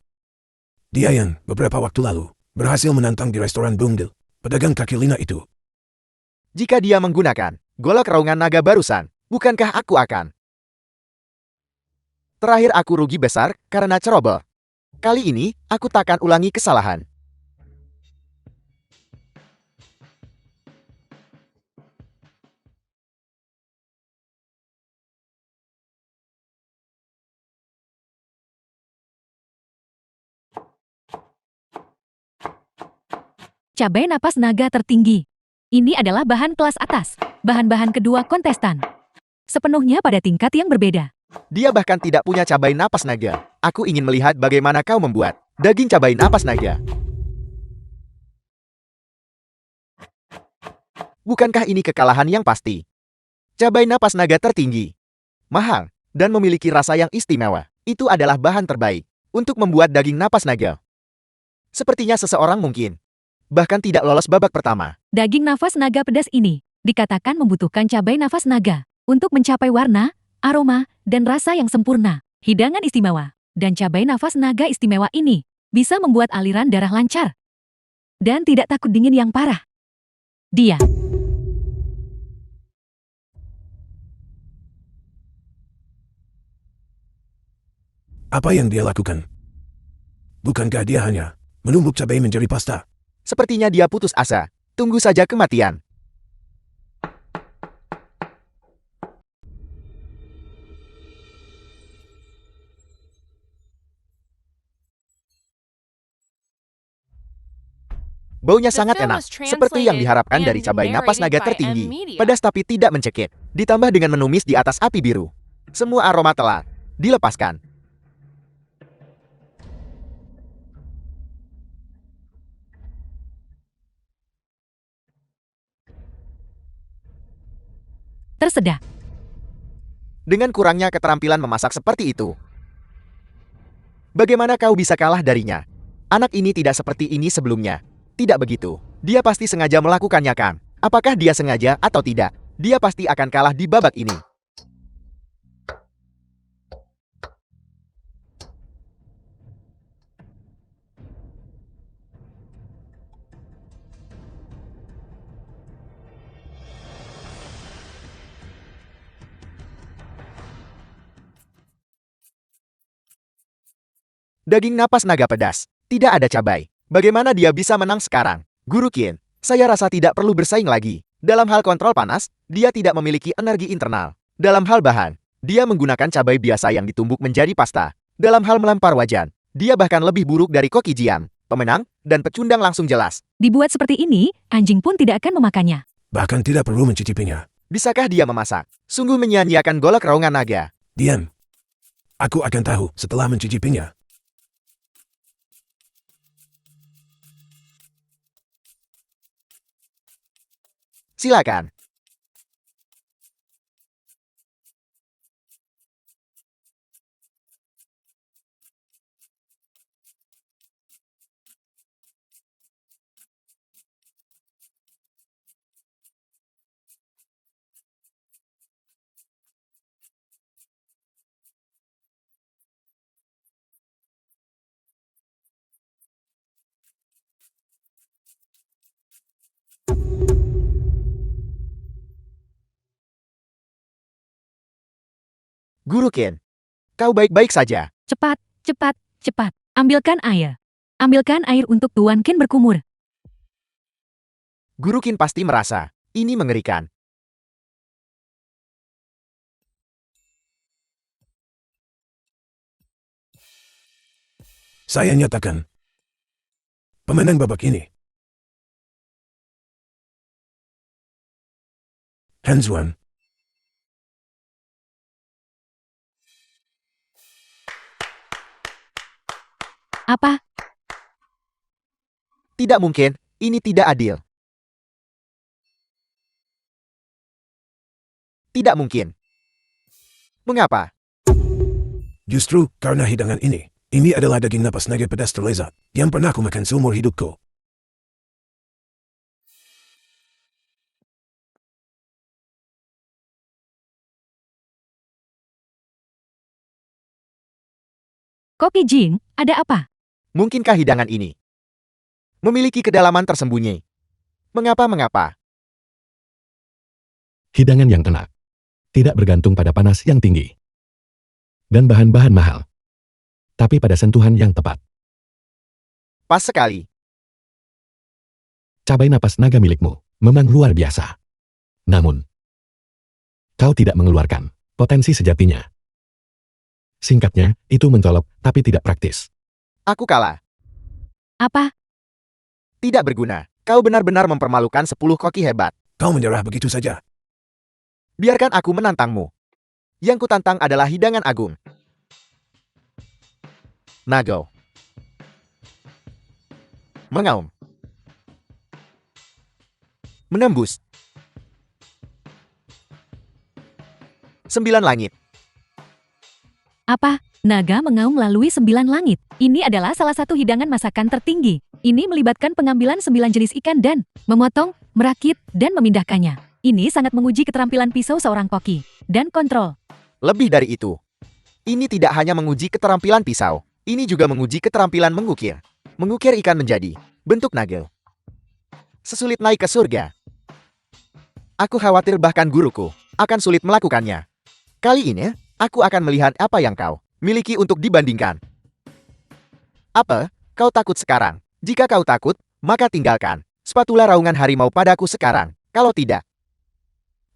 Dia yang beberapa waktu lalu berhasil menantang di restoran Bungdil, pedagang kaki lima itu. Jika dia menggunakan golok raungan naga barusan, bukankah aku akan? Terakhir aku rugi besar karena ceroboh. Kali ini, aku takkan ulangi kesalahan. Cabai napas naga tertinggi. Ini adalah bahan kelas atas. Bahan-bahan kedua kontestan. Sepenuhnya pada tingkat yang berbeda. Dia bahkan tidak punya cabai napas naga. Aku ingin melihat bagaimana kau membuat daging cabai napas naga. Bukankah ini kekalahan yang pasti? Cabai napas naga tertinggi, mahal, dan memiliki rasa yang istimewa. Itu adalah bahan terbaik untuk membuat daging napas naga. Sepertinya seseorang mungkin bahkan tidak lolos babak pertama. Daging nafas naga pedas ini dikatakan membutuhkan cabai nafas naga untuk mencapai warna, aroma, dan rasa yang sempurna. Hidangan istimewa dan cabai nafas naga istimewa ini bisa membuat aliran darah lancar dan tidak takut dingin yang parah. Dia Apa yang dia lakukan? Bukankah dia hanya menumbuk cabai menjadi pasta? Sepertinya dia putus asa. Tunggu saja kematian. Baunya The sangat film enak, was seperti yang translated diharapkan and dari cabai napas naga narrated by tertinggi. M-Media. Pedas tapi tidak mencekik. Ditambah dengan menumis di atas api biru. Semua aroma telah dilepaskan. tersedak. Dengan kurangnya keterampilan memasak seperti itu, bagaimana kau bisa kalah darinya? Anak ini tidak seperti ini sebelumnya. Tidak begitu. Dia pasti sengaja melakukannya, Kang. Apakah dia sengaja atau tidak? Dia pasti akan kalah di babak ini. Daging napas naga pedas. Tidak ada cabai. Bagaimana dia bisa menang sekarang? Guru Qin, saya rasa tidak perlu bersaing lagi. Dalam hal kontrol panas, dia tidak memiliki energi internal. Dalam hal bahan, dia menggunakan cabai biasa yang ditumbuk menjadi pasta. Dalam hal melempar wajan, dia bahkan lebih buruk dari Koki Jian. Pemenang dan pecundang langsung jelas. Dibuat seperti ini, anjing pun tidak akan memakannya. Bahkan tidak perlu mencicipinya. Bisakah dia memasak? Sungguh menyia-nyiakan golok raungan naga. Diam. Aku akan tahu setelah mencicipinya. Silakan. Guru Qin, kau baik-baik saja. Cepat, cepat, cepat. Ambilkan air. Ambilkan air untuk Tuan Qin berkumur. Guru Qin pasti merasa ini mengerikan. Saya nyatakan pemenang babak ini. Han Xuan. Apa? Tidak mungkin, ini tidak adil. Tidak mungkin. Mengapa? Justru karena hidangan ini. Ini adalah daging napas naga pedas terlezat yang pernah aku makan seumur hidupku. Koki Jing, ada apa? Mungkinkah hidangan ini memiliki kedalaman tersembunyi? Mengapa? Hidangan yang enak. Tidak bergantung pada panas yang tinggi. Dan bahan-bahan mahal. Tapi pada sentuhan yang tepat. Pas sekali. Cabai napas naga milikmu memang luar biasa. Namun, kau tidak mengeluarkan potensi sejatinya. Singkatnya, itu mencolok tapi tidak praktis. Aku kalah. Apa? Tidak berguna. Kau benar-benar mempermalukan 10 koki hebat. Kau menyerah begitu saja. Biarkan aku menantangmu. Yang kutantang adalah hidangan agung. Nago. Mengaum. Menembus. 9 langit. Apa? Naga mengaum melalui 9 langit. Ini adalah salah satu hidangan masakan tertinggi. Ini melibatkan pengambilan 9 jenis ikan dan memotong, merakit, dan memindahkannya. Ini sangat menguji keterampilan pisau seorang koki dan kontrol. Lebih dari itu. Ini tidak hanya menguji keterampilan pisau. Ini juga menguji keterampilan mengukir. Mengukir ikan menjadi bentuk nugget. Sesulit naik ke surga. Aku khawatir bahkan guruku akan sulit melakukannya. Kali ini, aku akan melihat apa yang kau miliki untuk dibandingkan. Apa? Kau takut sekarang? Jika kau takut, maka tinggalkan spatula raungan harimau padaku sekarang. Kalau tidak,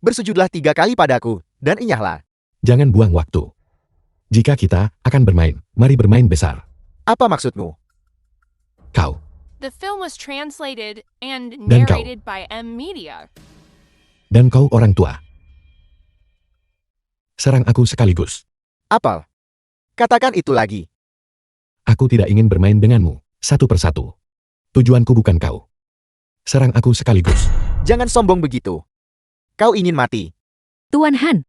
bersujudlah 3 kali padaku, dan inyahlah. Jangan buang waktu. Jika kita akan bermain, mari bermain besar. Apa maksudmu? Kau, The film was translated and Dan kau. narrated by M Media. dan kau orang tua. Serang aku sekaligus. Apel. Katakan itu lagi. Aku tidak ingin bermain denganmu, satu persatu. Tujuanku bukan kau. Serang aku sekaligus. Jangan sombong begitu. Kau ingin mati. Tuan Han,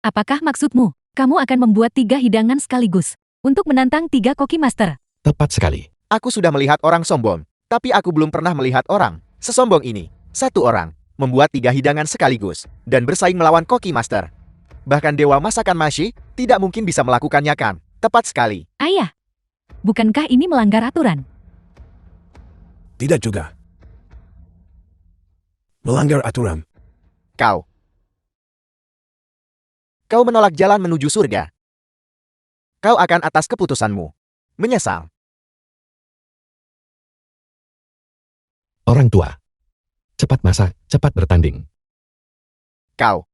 apakah maksudmu? Kamu akan membuat 3 hidangan sekaligus untuk menantang 3 koki master. Tepat sekali. Aku sudah melihat orang sombong, tapi aku belum pernah melihat orang sesombong ini. Satu orang membuat 3 hidangan sekaligus dan bersaing melawan koki master. Bahkan dewa masakan Mashi tidak mungkin bisa melakukannya kan? Tepat sekali. Ayah, bukankah ini melanggar aturan? Tidak juga. Melanggar aturan. Kau menolak jalan menuju surga. Kau akan atas keputusanmu menyesal. Orang tua. Cepat masak, cepat bertanding. Kau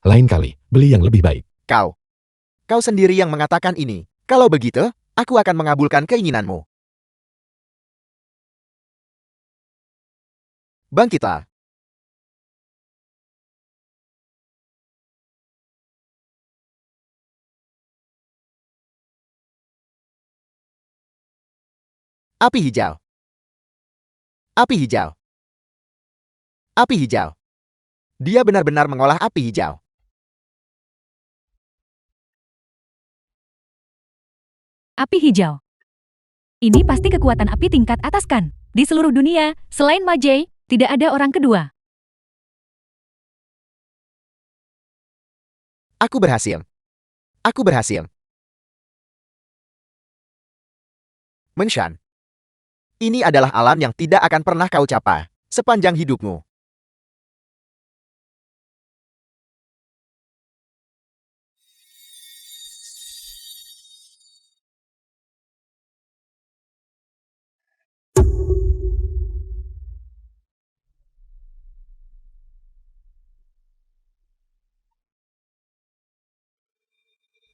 Lain kali, beli yang lebih baik. Kau sendiri yang mengatakan ini. Kalau begitu, aku akan mengabulkan keinginanmu. Bangkitlah. Api hijau. Api hijau. Api hijau. Dia benar-benar mengolah api hijau. Api hijau. Ini pasti kekuatan api tingkat atas kan? Di seluruh dunia, selain Majay, tidak ada orang kedua. Aku berhasil. Aku berhasil. Menshan. Ini adalah alam yang tidak akan pernah kau capai sepanjang hidupmu.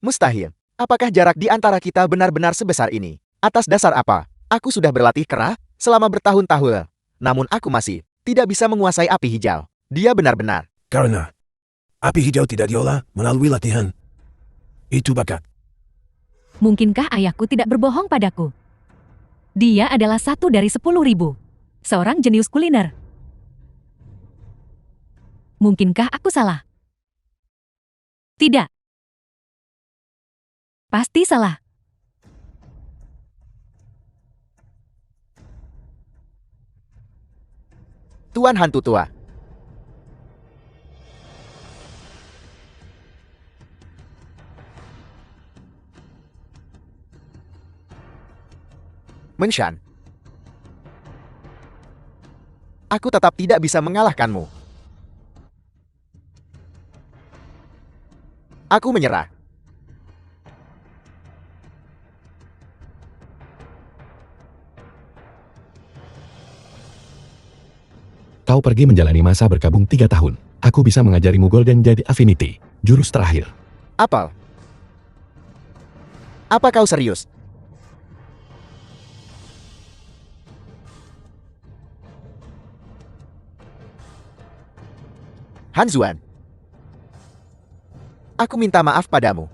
Mustahil. Apakah jarak di antara kita benar-benar sebesar ini? Atas dasar apa? Aku sudah berlatih keras selama bertahun-tahun. Namun aku masih tidak bisa menguasai api hijau. Dia benar-benar. Karena api hijau tidak diolah melalui latihan. Itu bakat. Mungkinkah ayahku tidak berbohong padaku? Dia adalah 1 dari 10.000. Seorang jenius kuliner. Mungkinkah aku salah? Tidak. Pasti salah. Tuan hantu tua. Mengshan. Aku tetap tidak bisa mengalahkanmu. Aku menyerah. Kau pergi menjalani masa berkabung 3 tahun. Aku bisa mengajarimu Golden jadi Affinity. Jurus terakhir. Apel. Apa kau serius? Hanzuan. Aku minta maaf padamu.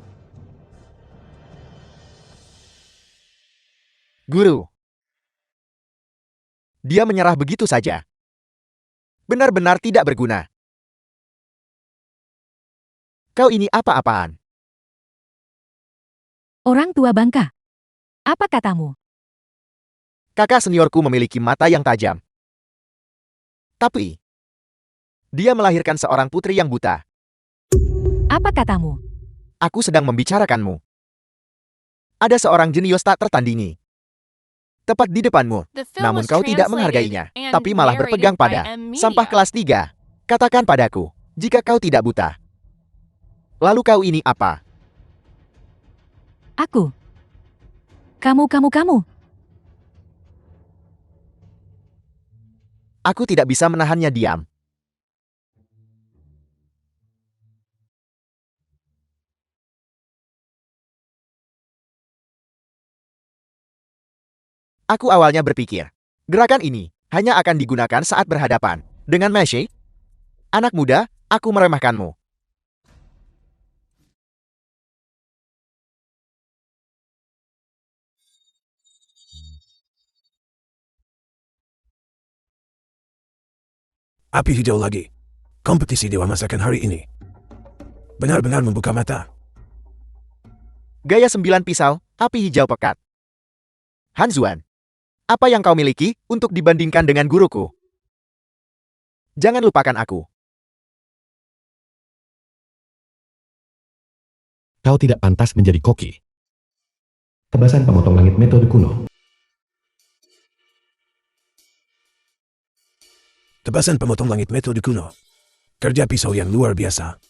Guru. Dia menyerah begitu saja. Benar-benar tidak berguna. Kau ini apa-apaan? Orang tua bangka. Apa katamu? Kakak seniorku memiliki mata yang tajam. Tapi, dia melahirkan seorang putri yang buta. Apa katamu? Aku sedang membicarakanmu. Ada seorang jenius tak tertandingi. Tepat di depanmu. The film Namun was kau tidak translated menghargainya, and tapi malah narrated berpegang by pada M sampah Media. kelas 3. Katakan padaku, jika kau tidak buta. Lalu kau ini apa? Aku. Kamu. Aku tidak bisa menahannya diam. Aku awalnya berpikir, gerakan ini hanya akan digunakan saat berhadapan dengan Meshi. Anak muda, aku meremehkanmu. Api hijau lagi. Kompetisi Dewa Masakan hari ini benar-benar membuka mata. Gaya 9 pisau, api hijau pekat. Hanzuan, apa yang kau miliki untuk dibandingkan dengan guruku? Jangan lupakan aku. Kau tidak pantas menjadi koki. Tebasan pemotong langit metode kuno. Tebasan pemotong langit metode kuno. Kerja pisau yang luar biasa.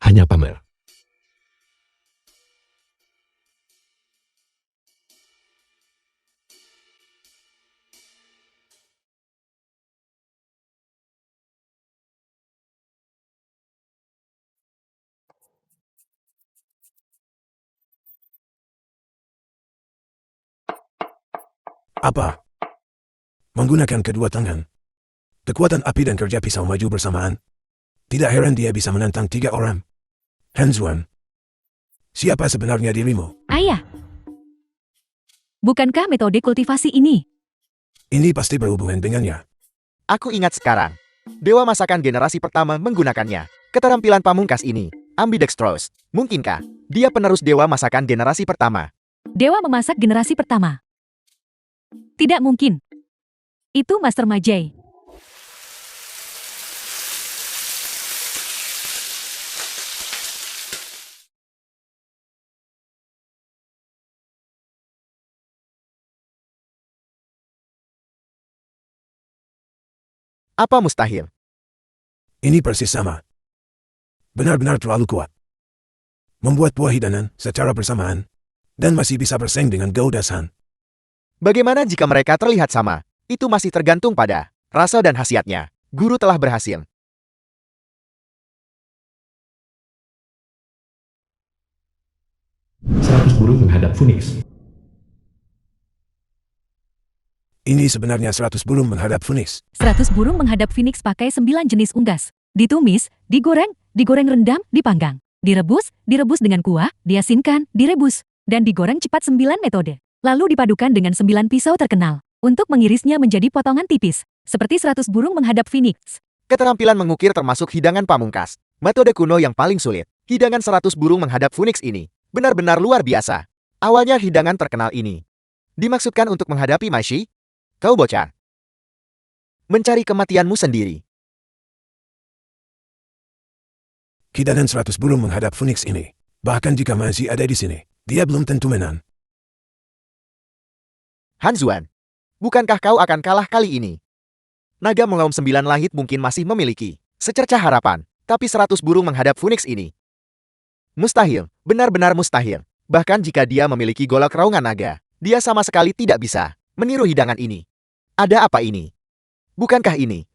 Hanya pamer. Apa? Menggunakan kedua tangan. Kekuatan api dan kerja pisau maju bersamaan. Tidak heran dia bisa menantang 3 orang. Hanzuan. Siapa sebenarnya dirimu? Ayah. Bukankah metode kultivasi ini? Ini pasti berhubungan dengannya. Aku ingat sekarang. Dewa Masakan generasi pertama menggunakannya. Keterampilan pamungkas ini, ambidextrous. Mungkinkah dia penerus Dewa Masakan generasi pertama? Dewa memasak generasi pertama. Tidak mungkin. Itu Master Majai. Apa mustahil? Ini persis sama. Benar-benar terlalu kuat. Membuat buah hidangan secara bersamaan. Dan masih bisa bersaing dengan Goudasan. Bagaimana jika mereka terlihat sama? Itu masih tergantung pada rasa dan khasiatnya. Guru telah berhasil. Seratus burung menghadap Phoenix. Ini sebenarnya 100 burung menghadap Phoenix. 100 burung menghadap Phoenix pakai 9 jenis unggas. Ditumis, digoreng rendam, dipanggang. Direbus dengan kuah, diasinkan, direbus, dan digoreng cepat 9 metode. Lalu dipadukan dengan 9 pisau terkenal. Untuk mengirisnya menjadi potongan tipis. Seperti 100 burung menghadap Phoenix. Keterampilan mengukir termasuk hidangan pamungkas. Metode kuno yang paling sulit. Hidangan 100 burung menghadap Phoenix ini benar-benar luar biasa. Awalnya hidangan terkenal ini dimaksudkan untuk menghadapi Mashi. Kau bocah. Mencari kematianmu sendiri. Hidangan 100 burung menghadap Phoenix ini. Bahkan jika masih ada di sini, dia belum tentu menang. Hanzuan, Bukankah kau akan kalah kali ini? Naga mengaum 9 langit mungkin masih memiliki secercah harapan, tapi 100 burung menghadap Phoenix ini. Mustahil, benar-benar mustahil. Bahkan jika dia memiliki golok raungan naga, dia sama sekali tidak bisa meniru hidangan ini. Ada apa ini? Bukankah ini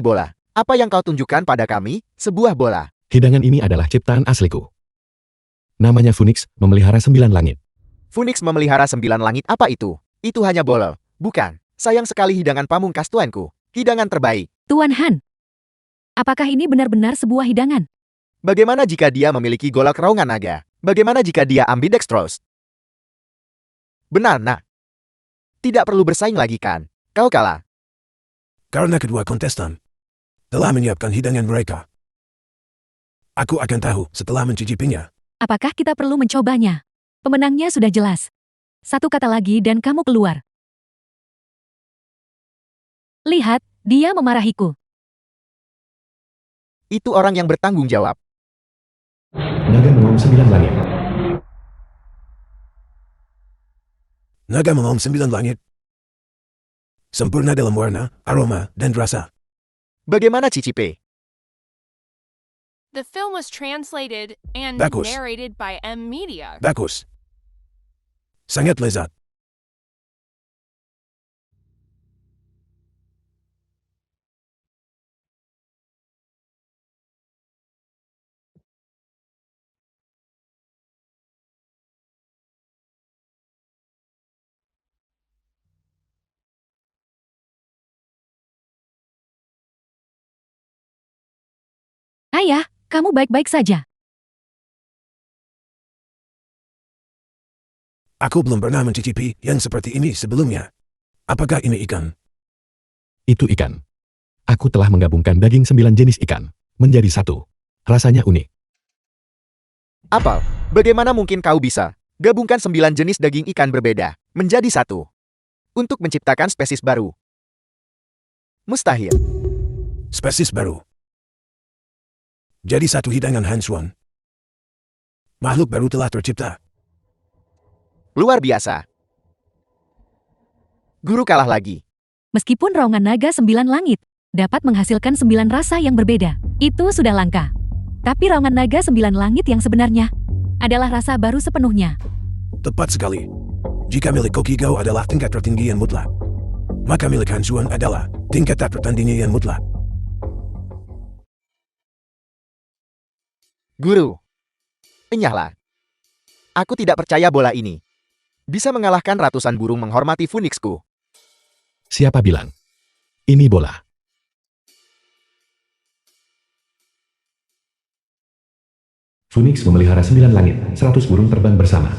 bola? Apa yang kau tunjukkan pada kami? Sebuah bola. Hidangan ini adalah ciptaan asliku. Namanya Phoenix, memelihara 9 langit. Phoenix memelihara 9 langit apa itu? Itu hanya bola. Bukan. Sayang sekali hidangan pamungkas tuanku. Hidangan terbaik. Tuan Han, apakah ini benar-benar sebuah hidangan? Bagaimana jika dia memiliki golok raungan naga? Bagaimana jika dia ambidextrous? Benar, nak. Tidak perlu bersaing lagi kan? Kau kalah. Karena kedua kontestan telah menyiapkan hidangan mereka. Aku akan tahu setelah mencicipinya. Apakah kita perlu mencobanya? Pemenangnya sudah jelas. Satu kata lagi dan kamu keluar. Lihat, dia memarahiku. Itu orang yang bertanggung jawab. Naga mengaum 9 langit. Naga mengaum 9 langit. Sempurna dalam warna, aroma, dan rasa. Bagaimana cicipe? The film was translated and Bagus. narrated by M Media. Bagus. Sangat lezat. Ayah, kamu baik-baik saja. Aku belum pernah mencicipi yang seperti ini sebelumnya. Apakah ini ikan? Itu ikan. Aku telah menggabungkan daging 9 jenis ikan menjadi satu. Rasanya unik. Apel, bagaimana mungkin kau bisa gabungkan 9 jenis daging ikan berbeda menjadi satu untuk menciptakan spesies baru? Mustahil. Spesies baru. Jadi satu hidangan Hansuan. Makhluk baru telah tercipta. Luar biasa. Guru kalah lagi. Meskipun raungan naga 9 langit dapat menghasilkan 9 rasa yang berbeda, itu sudah langka. Tapi raungan naga 9 langit yang sebenarnya adalah rasa baru sepenuhnya. Tepat sekali. Jika milik Kokigao adalah tingkat tertinggi yang mutlak, maka milik Hansuan adalah tingkat tak tertandingi yang mutlak. Guru. Enyahlah. Aku tidak percaya bola ini bisa mengalahkan ratusan burung menghormati Phoenixku. Siapa bilang? Ini bola. Phoenix memelihara 9 langit, 100 burung terbang bersama.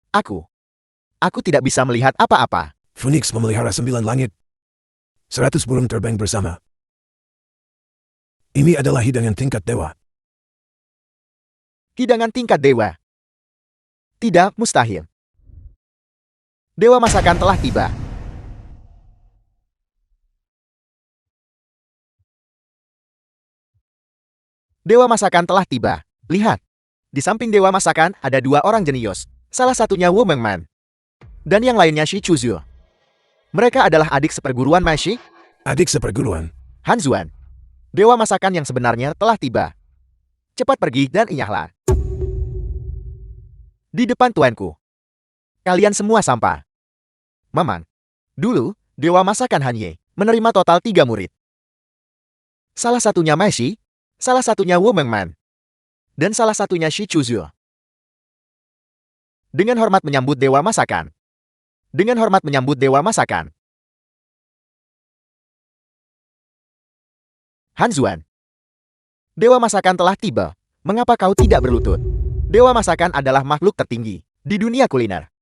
Aku tidak bisa melihat apa-apa. Phoenix memelihara 9 langit. 100 burung terbang bersama. Ini adalah hidangan tingkat dewa. Hidangan tingkat dewa. Tidak, mustahil. Dewa masakan telah tiba. Dewa masakan telah tiba. Lihat. Di samping dewa masakan ada 2 orang jenius. Salah satunya Wu Mengman. Dan yang lainnya Shi Chuzhu. Mereka adalah adik seperguruan Mashi, Adik seperguruan. Hanzuan. Dewa masakan yang sebenarnya telah tiba. Cepat pergi dan enyahlah. Di depan tuanku. Kalian semua sampah. Maman. Dulu, Dewa masakan Hanye menerima total 3 murid. Salah satunya Mashi, salah satunya Wu Mengman, dan salah satunya Shi Chuzhu. Dengan hormat menyambut Dewa masakan. Dengan hormat menyambut Dewa masakan. Hanzuan. Dewa masakan telah tiba. Mengapa kau tidak berlutut? Dewa masakan adalah makhluk tertinggi di dunia kuliner.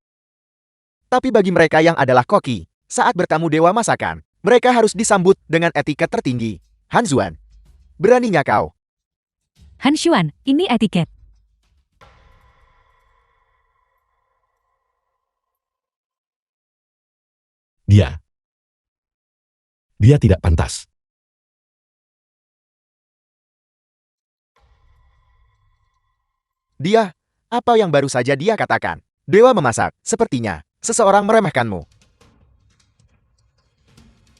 Tapi bagi mereka yang adalah koki, saat bertamu Dewa masakan, mereka harus disambut dengan etiket tertinggi. Hanzuan. Beraninya kau? Han Xuan, ini etiket. Dia tidak pantas. Dia Apa yang baru saja dia katakan? Dewa memasak, sepertinya seseorang meremehkanmu.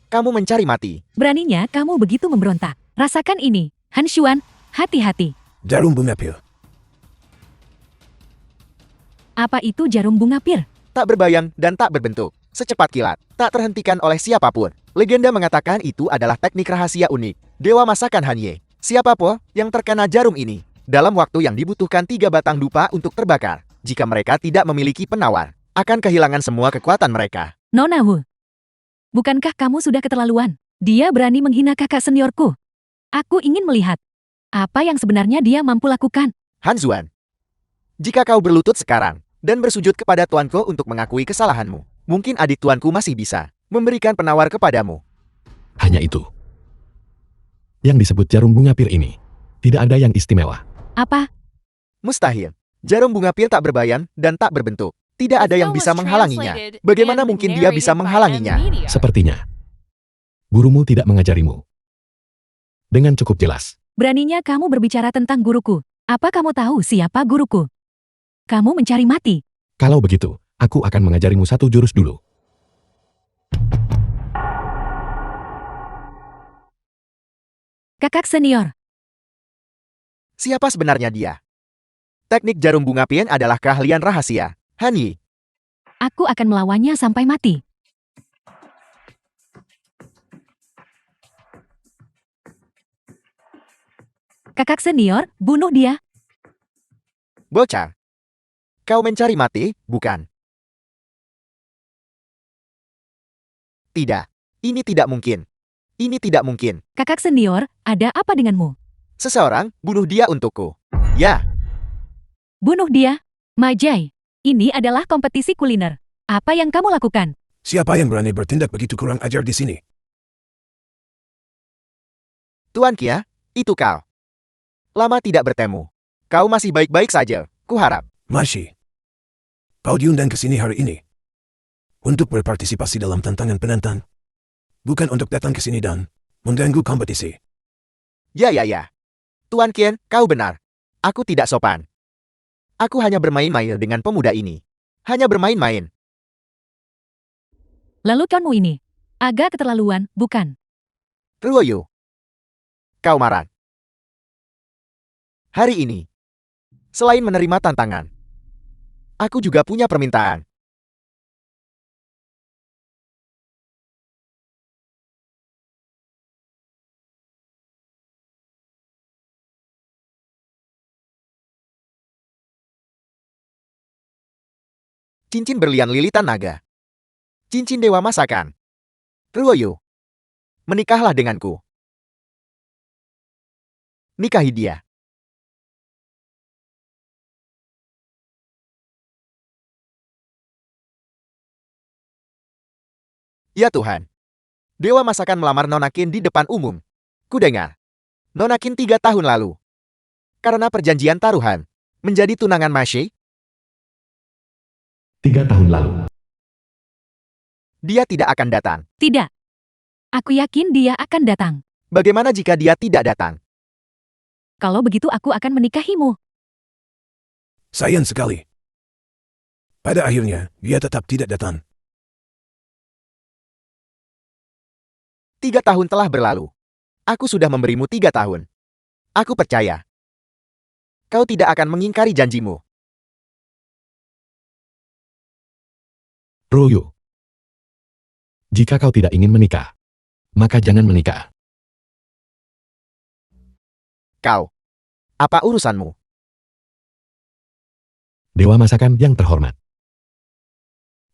Kamu mencari mati. Beraninya kamu begitu memberontak. Rasakan ini, Han Xuan, hati-hati. Jarum bunga pil. Apa itu jarum bunga pir? Tak berbayang dan tak berbentuk. Secepat kilat, tak terhentikan oleh siapapun. Legenda mengatakan itu adalah teknik rahasia unik. Dewa masakan Han Ye. Siapa po yang terkena jarum ini? Dalam waktu yang dibutuhkan 3 batang dupa untuk terbakar. Jika mereka tidak memiliki penawar, akan kehilangan semua kekuatan mereka. Nona Wu. Bukankah kamu sudah keterlaluan? Dia berani menghina kakak seniorku. Aku ingin melihat apa yang sebenarnya dia mampu lakukan. Han Xuan, jika kau berlutut sekarang dan bersujud kepada tuanku untuk mengakui kesalahanmu, mungkin adik tuanku masih bisa memberikan penawar kepadamu. Hanya itu. Yang disebut jarum bunga pir ini, tidak ada yang istimewa. Apa? Mustahil. Jarum bunga pil tak berbayan dan tak berbentuk. Tidak The ada yang film bisa was menghalanginya. translated Bagaimana and mungkin dia bisa narrated by menghalanginya? M-Media. Sepertinya, gurumu tidak mengajarimu. Dengan cukup jelas, Beraninya kamu berbicara tentang guruku. Apa kamu tahu siapa guruku? Kamu mencari mati. kalau begitu, aku akan mengajarimu satu jurus dulu. Kakak senior. Siapa sebenarnya dia? Teknik jarum bunga pien adalah keahlian rahasia. Han Yi, Aku akan melawannya sampai mati. Kakak senior, bunuh dia. bocah. Kau mencari mati, bukan? Tidak. Ini tidak mungkin. Ini tidak mungkin. Kakak senior, ada apa denganmu? Seseorang bunuh dia untukku. Ya, Bunuh dia. Majai, ini adalah kompetisi kuliner. Apa yang kamu lakukan? Siapa yang berani bertindak begitu kurang ajar di sini? Tuan Kia, itu kau. Lama tidak bertemu. Kau masih baik-baik saja, kuharap. Masih. Kau diundang ke sini hari ini. Untuk berpartisipasi dalam tantangan penantang. Bukan untuk datang ke sini dan mengganggu kompetisi. Ya. Tuan Kien, kau benar. Aku tidak sopan. Aku hanya bermain-main dengan pemuda ini. Hanya bermain-main. Lalu kamu ini agak keterlaluan, bukan? Ruoyu. Kau marah. Hari ini, selain menerima tantangan, aku juga punya permintaan. Cincin berlian lilitan naga. Cincin dewa masakan. Ruoyu. Menikahlah denganku. Nikahi dia. Ya Tuhan. Dewa masakan melamar Nona Qin di depan umum. Kudengar. Nona Qin 3 tahun lalu. Karena perjanjian taruhan. Menjadi tunangan Mashe, 3 tahun lalu, dia tidak akan datang. Tidak. Aku yakin dia akan datang. Bagaimana jika dia tidak datang? Kalau begitu aku akan menikahimu. Sayang sekali. Pada akhirnya, dia tetap tidak datang. 3 tahun telah berlalu. Aku sudah memberimu 3 tahun. Aku percaya. Kau tidak akan mengingkari janjimu. Ruoyu. Jika kau tidak ingin menikah, maka jangan menikah. Kau. Apa urusanmu? Dewa masakan yang terhormat.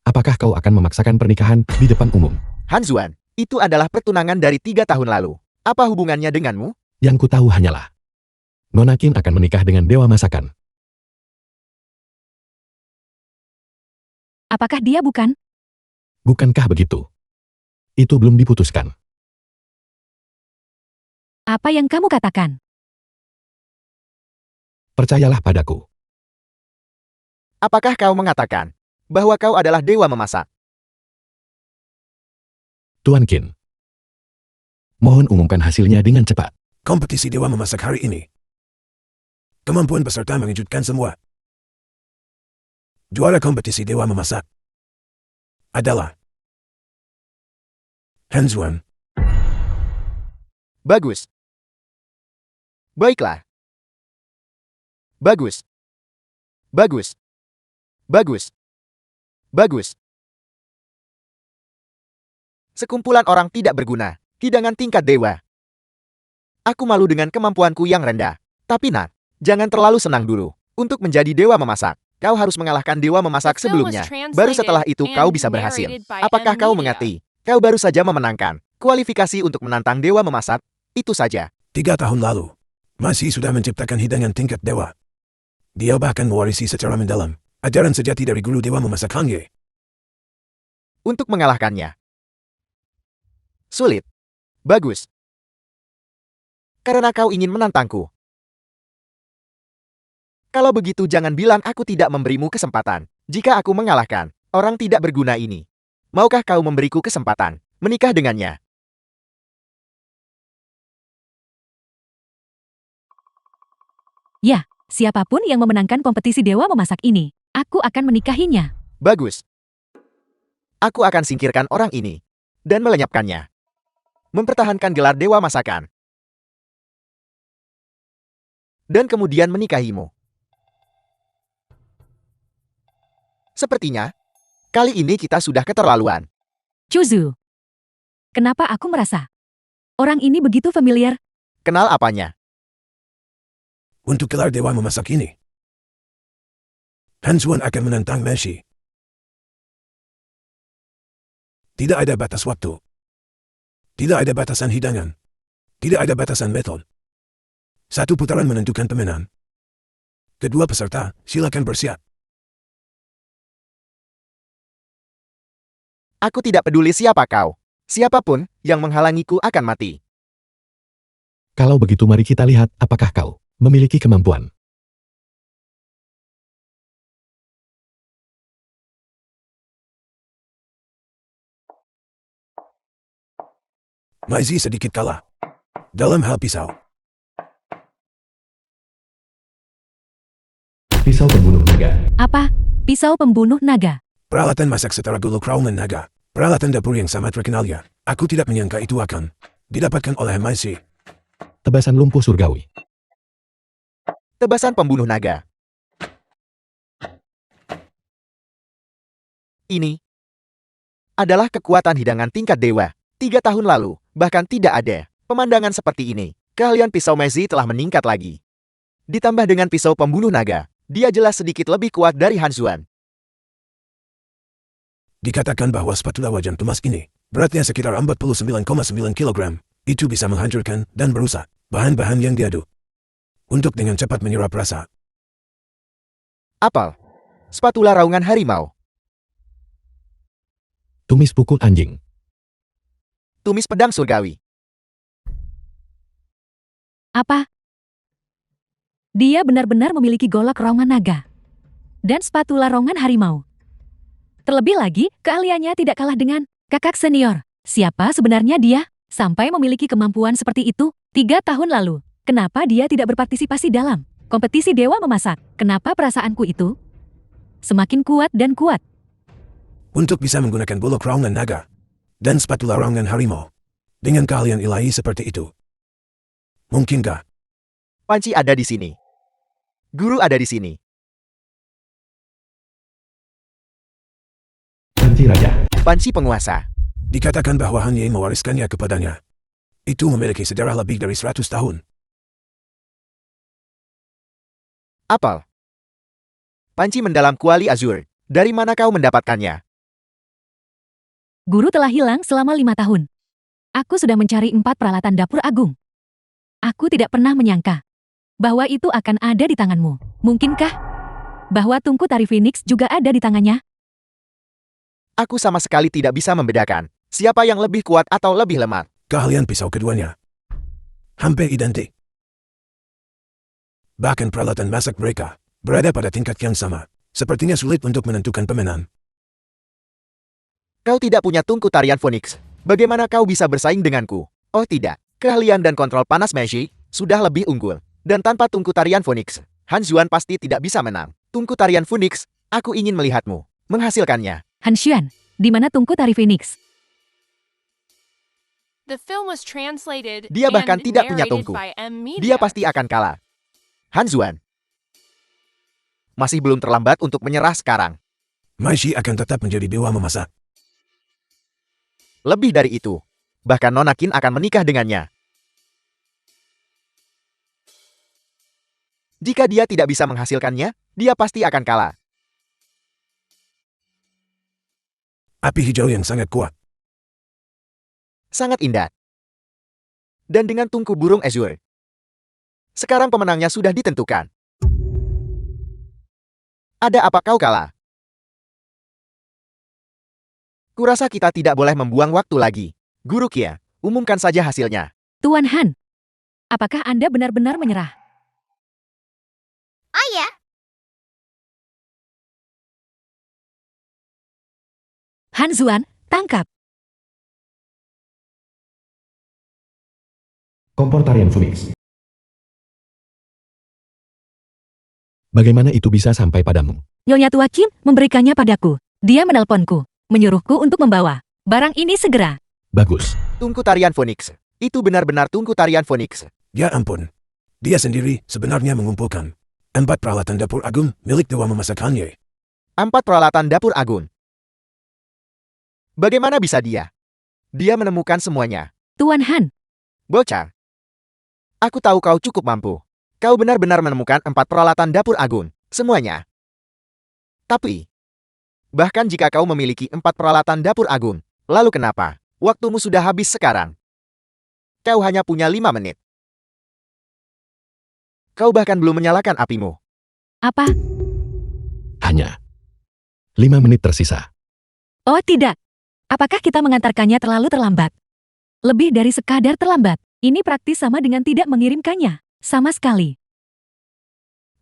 Apakah kau akan memaksakan pernikahan di depan umum? Han Xuan, itu adalah pertunangan dari 3 tahun lalu. Apa hubungannya denganmu? Yang ku tahu hanyalah, Nona Qin akan menikah dengan dewa masakan. Apakah dia bukan? Bukankah begitu? Itu belum diputuskan. Apa yang kamu katakan? Percayalah padaku. Apakah kau mengatakan bahwa kau adalah dewa memasak? Tuan Qin. Mohon umumkan hasilnya dengan cepat. Kompetisi dewa memasak hari ini. Kemampuan peserta mengejutkan semua. Juara kompetisi Dewa Memasak adalah Han Xuan. Bagus. Baiklah. Bagus. Bagus. Bagus. Bagus. Sekumpulan orang tidak berguna. Hidangan tingkat dewa. Aku malu dengan kemampuanku yang rendah. Tapi Nat, jangan terlalu senang dulu. Untuk menjadi dewa memasak, kau harus mengalahkan dewa memasak The film was sebelumnya. translated Baru setelah itu kau and bisa berhasil. narrated by Apakah M. kau Media. mengerti? Kau baru saja memenangkan kualifikasi untuk menantang dewa memasak. Itu saja. 3 tahun lalu, Masih sudah menciptakan hidangan tingkat dewa. Dia bahkan mewarisi secara mendalam ajaran sejati dari guru dewa memasak Hang Ye. Untuk mengalahkannya. Sulit. Bagus. Karena kau ingin menantangku. Kalau begitu jangan bilang aku tidak memberimu kesempatan. Jika aku mengalahkan orang tidak berguna ini. Maukah kau memberiku kesempatan menikah dengannya? Ya, siapapun yang memenangkan kompetisi dewa memasak ini, aku akan menikahinya. Bagus. Aku akan singkirkan orang ini dan melenyapkannya. Mempertahankan gelar dewa masakan. Dan kemudian menikahimu. Sepertinya, kali ini kita sudah keterlaluan. Chuzu. Kenapa aku merasa orang ini begitu familiar? Kenal apanya? Untuk gelar dewa memasak ini, Han Xuan akan menantang Meshi. Tidak ada batas waktu. Tidak ada batasan hidangan. Tidak ada batasan metode. Satu putaran menentukan pemenang. Kedua peserta, silakan bersiap. Aku tidak peduli siapa kau. Siapapun yang menghalangiku akan mati. Kalau begitu mari kita lihat apakah kau memiliki kemampuan. Maizi sedikit kalah. Dalam hal pisau. Pisau pembunuh naga. Apa? Pisau pembunuh naga. Peralatan masak setara golok Rauman naga. Peralatan dapur yang sangat terkenalnya. Aku tidak menyangka itu akan didapatkan oleh Maizi. Tebasan lumpuh surgawi. Tebasan pembunuh naga. Ini adalah kekuatan hidangan tingkat dewa. 3 tahun lalu, bahkan tidak ada pemandangan seperti ini. Keahlian pisau Maizi telah meningkat lagi. Ditambah dengan pisau pembunuh naga, dia jelas sedikit lebih kuat dari Han Xuan. Dikatakan bahwa spatula wajan emas ini beratnya sekitar 49,9 kg. Itu bisa menghancurkan dan merusak bahan-bahan yang diaduk untuk dengan cepat menyerap rasa. Apel. Spatula raungan harimau. Tumis pukul anjing. Tumis pedang surgawi. Apa? Dia benar-benar memiliki golok raungan naga. Dan spatula raungan harimau. Terlebih lagi, keahliannya tidak kalah dengan kakak senior. Siapa sebenarnya dia? Sampai memiliki kemampuan seperti itu 3 tahun lalu. Kenapa dia tidak berpartisipasi dalam kompetisi dewa memasak? Kenapa perasaanku itu semakin kuat dan kuat? Untuk bisa menggunakan golok raungan naga dan spatula raungan harimau dengan keahlian ilahi seperti itu. Mungkinkah Panci ada di sini. Guru ada di sini. Panci raja. Panci penguasa. dikatakan bahwa Han Ye mewariskannya kepadanya? Itu memiliki sejarah lebih dari 100 tahun. Apel. Panci mendalam kuali azur. Dari mana kau mendapatkannya? Guru telah hilang selama 5 tahun. Aku sudah mencari 4 peralatan dapur agung. Aku tidak pernah menyangka bahwa itu akan ada di tanganmu. Mungkinkah bahwa tungku tari Phoenix juga ada di tangannya? Aku sama sekali tidak bisa membedakan siapa yang lebih kuat atau lebih lemah. Keahlian pisau keduanya hampir identik. Bahkan peralatan masak mereka berada pada tingkat yang sama. Sepertinya sulit untuk menentukan pemenang. Kau tidak punya tungku tarian Phoenix. Bagaimana kau bisa bersaing denganku? Oh tidak, keahlian dan kontrol panas Meshi sudah lebih unggul. Dan tanpa tungku tarian Phoenix, Han Xuan pasti tidak bisa menang. Tungku tarian Phoenix Aku ingin melihatmu menghasilkannya. Han Xuan, di mana tungku tari Phoenix? The film was translated Dia bahkan and tidak punya narrated tungku. by M Media. Dia pasti akan kalah. Han Xuan. Masih belum terlambat untuk menyerah sekarang. Mai Shi akan tetap menjadi dewa memasak. Lebih dari itu, bahkan Nona Qin akan menikah dengannya. Jika dia tidak bisa menghasilkannya, dia pasti akan kalah. Api hijau yang sangat kuat. Sangat indah. Dan dengan tungku burung Azure. Sekarang pemenangnya sudah ditentukan. Ada apa kau kalah? Kurasa kita tidak boleh membuang waktu lagi. Guru Kia, umumkan saja hasilnya. Tuan Han, apakah Anda benar-benar menyerah? Oh ya, Han Xuan, tangkap. Kompor tarian Phoenix. Bagaimana itu bisa sampai padamu? Nyonya Tua Kim memberikannya padaku. Dia menelponku, menyuruhku untuk membawa barang ini segera. Bagus. Tungku tarian Phoenix. Itu benar-benar tungku tarian Phoenix. Ya ampun. Dia sendiri sebenarnya mengumpulkan 4 peralatan dapur agung milik dewa memasak Han Ye. 4 peralatan dapur agung. Bagaimana bisa dia? Dia menemukan semuanya. Tuan Han, Bocah. Aku tahu kau cukup mampu. Kau benar-benar menemukan 4 peralatan dapur agung. Semuanya. Tapi, bahkan jika kau memiliki 4 peralatan dapur agung, lalu kenapa? Waktumu sudah habis sekarang. Kau hanya punya 5 menit. Kau bahkan belum menyalakan apimu. apa? Hanya 5 menit tersisa. Oh tidak. Apakah kita mengantarkannya terlalu terlambat? Lebih dari sekadar terlambat. Ini praktis sama dengan tidak mengirimkannya. Sama sekali.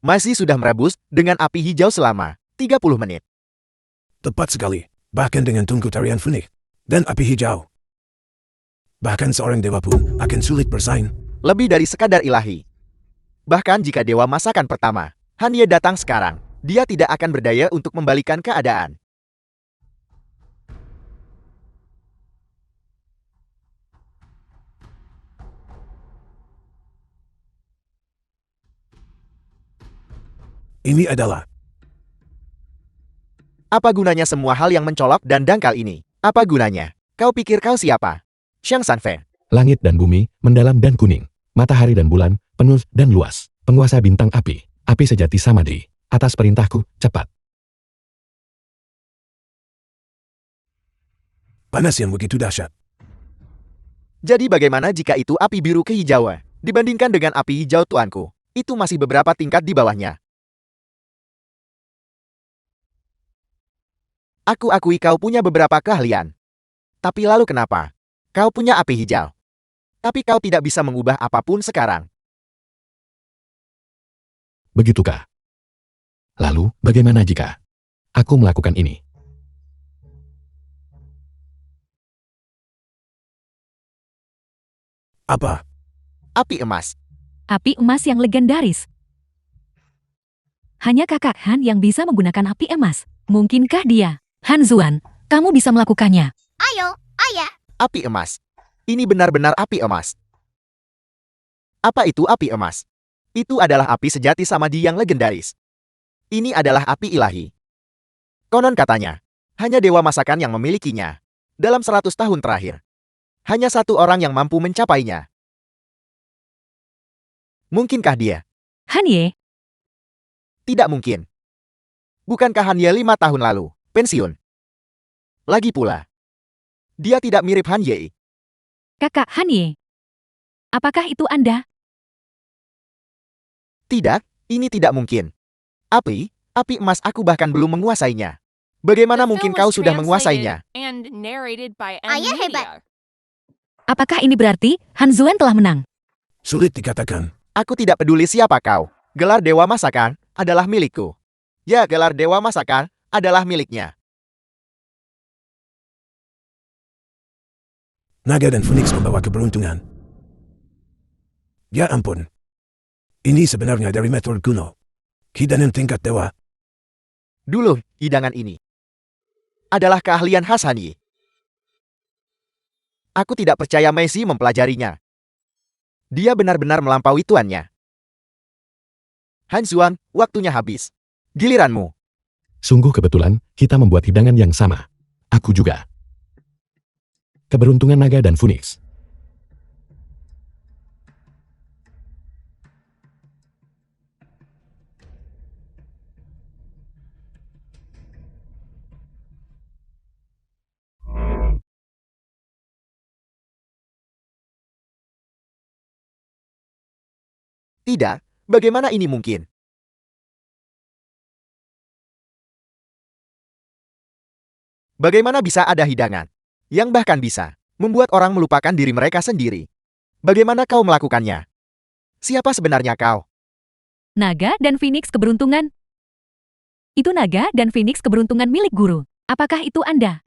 Masih sudah merebus dengan api hijau selama 30 menit. Tepat sekali. Bahkan dengan tungku tarian Phoenix dan api hijau. Bahkan seorang dewa pun akan sulit bersaing. Lebih dari sekadar ilahi. Bahkan jika dewa masakan pertama, Han Ye datang sekarang, dia tidak akan berdaya untuk membalikan keadaan. Ini adalah Apa gunanya semua hal yang mencolok dan dangkal ini? Apa gunanya? Kau pikir kau siapa? Xiang Sanfei. Langit dan bumi, mendalam dan kuning. Matahari dan bulan, penuh dan luas. Penguasa bintang api. Api sejati Samadhi. Atas perintahku, cepat. panas yang begitu dahsyat. Jadi bagaimana jika itu api biru kehijauan? Dibandingkan dengan api hijau tuanku, itu masih beberapa tingkat di bawahnya. Aku akui kau punya beberapa keahlian. Tapi lalu kenapa? Kau punya api hijau. Tapi kau tidak bisa mengubah apapun sekarang. Begitukah? Lalu, bagaimana jika aku melakukan ini? Apa? Api emas. Api emas yang legendaris. Hanya kakak Han yang bisa menggunakan api emas. Mungkinkah dia? Han Xuan, kamu bisa melakukannya. Ayo, ayah. Api emas. Ini benar-benar api emas. Apa itu api emas? Itu adalah api sejati Samadhi yang legendaris. Ini adalah api ilahi. Konon katanya, hanya dewa masakan yang memilikinya. Dalam 100 tahun terakhir. Hanya satu orang yang mampu mencapainya. Mungkinkah dia? Han Ye, Tidak mungkin. Bukankah Han Ye 5 tahun lalu pensiun? Lagi pula, dia tidak mirip Han Ye. kakak Han Ye. Apakah itu Anda? Tidak, ini tidak mungkin. Api emas aku bahkan belum menguasainya. Bagaimana The mungkin film kau was sudah translated menguasainya? and narrated by Ayah M hebat. Media. Apakah ini berarti Han Xuan telah menang? Sulit dikatakan. Aku tidak peduli siapa kau. Gelar Dewa Masakan adalah milikku. Ya, gelar Dewa Masakan adalah miliknya. Naga dan Phoenix membawa keberuntungan. Ya ampun. Ini sebenarnya dari metode kuno. Hidangan tingkat dewa. Dulu, hidangan ini adalah keahlian khas Han Yi. Aku tidak percaya Messi mempelajarinya. Dia benar-benar melampaui tuannya. Han Xuan, waktunya habis. Giliranmu. Sungguh kebetulan, kita membuat hidangan yang sama. Aku juga. Keberuntungan naga dan Phoenix. Tidak, bagaimana ini mungkin? Bagaimana bisa ada hidangan yang bahkan bisa membuat orang melupakan diri mereka sendiri? Bagaimana kau melakukannya? Siapa sebenarnya kau? Naga dan Phoenix keberuntungan. Itu naga dan Phoenix keberuntungan milik guru. Apakah itu Anda?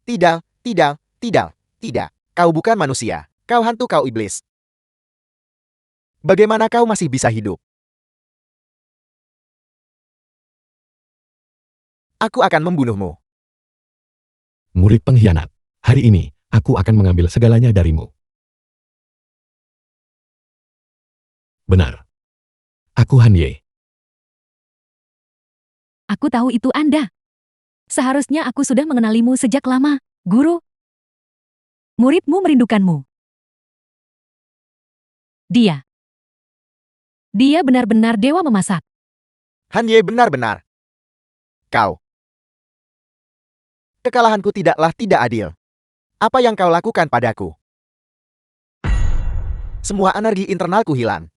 Tidak, tidak, tidak, tidak. Kau bukan manusia. Kau hantu, kau iblis. Bagaimana kau masih bisa hidup? Aku akan membunuhmu. Murid pengkhianat. Hari ini, aku akan mengambil segalanya darimu. Benar. Aku Han Ye. Aku tahu itu Anda. Seharusnya aku sudah mengenalimu sejak lama, guru. Muridmu merindukanmu. Dia benar-benar dewa memasak. Han Ye benar-benar. Kau. Kekalahanku tidaklah tidak adil. Apa yang kau lakukan padaku? Semua energi internalku hilang.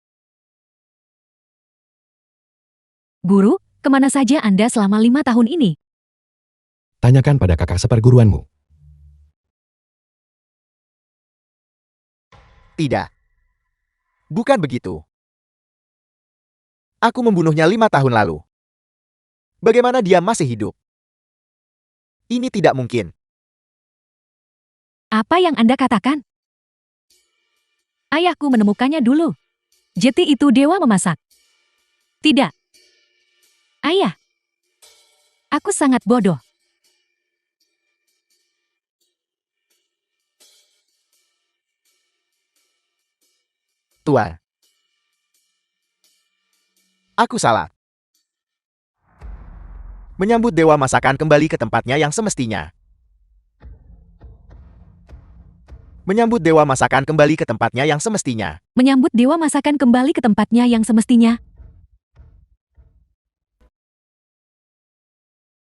Guru, kemana saja Anda selama 5 tahun ini? Tanyakan pada kakak seperguruanmu. Tidak. Bukan begitu. Aku membunuhnya 5 tahun lalu. Bagaimana dia masih hidup? Ini tidak mungkin. Apa yang Anda katakan? Ayahku menemukannya dulu. Jeti itu dewa memasak. Tidak. Ayah. Aku sangat bodoh. Tuan. Aku salah. Menyambut dewa masakan kembali ke tempatnya yang semestinya. Menyambut dewa masakan kembali ke tempatnya yang semestinya. Menyambut dewa masakan kembali ke tempatnya yang semestinya.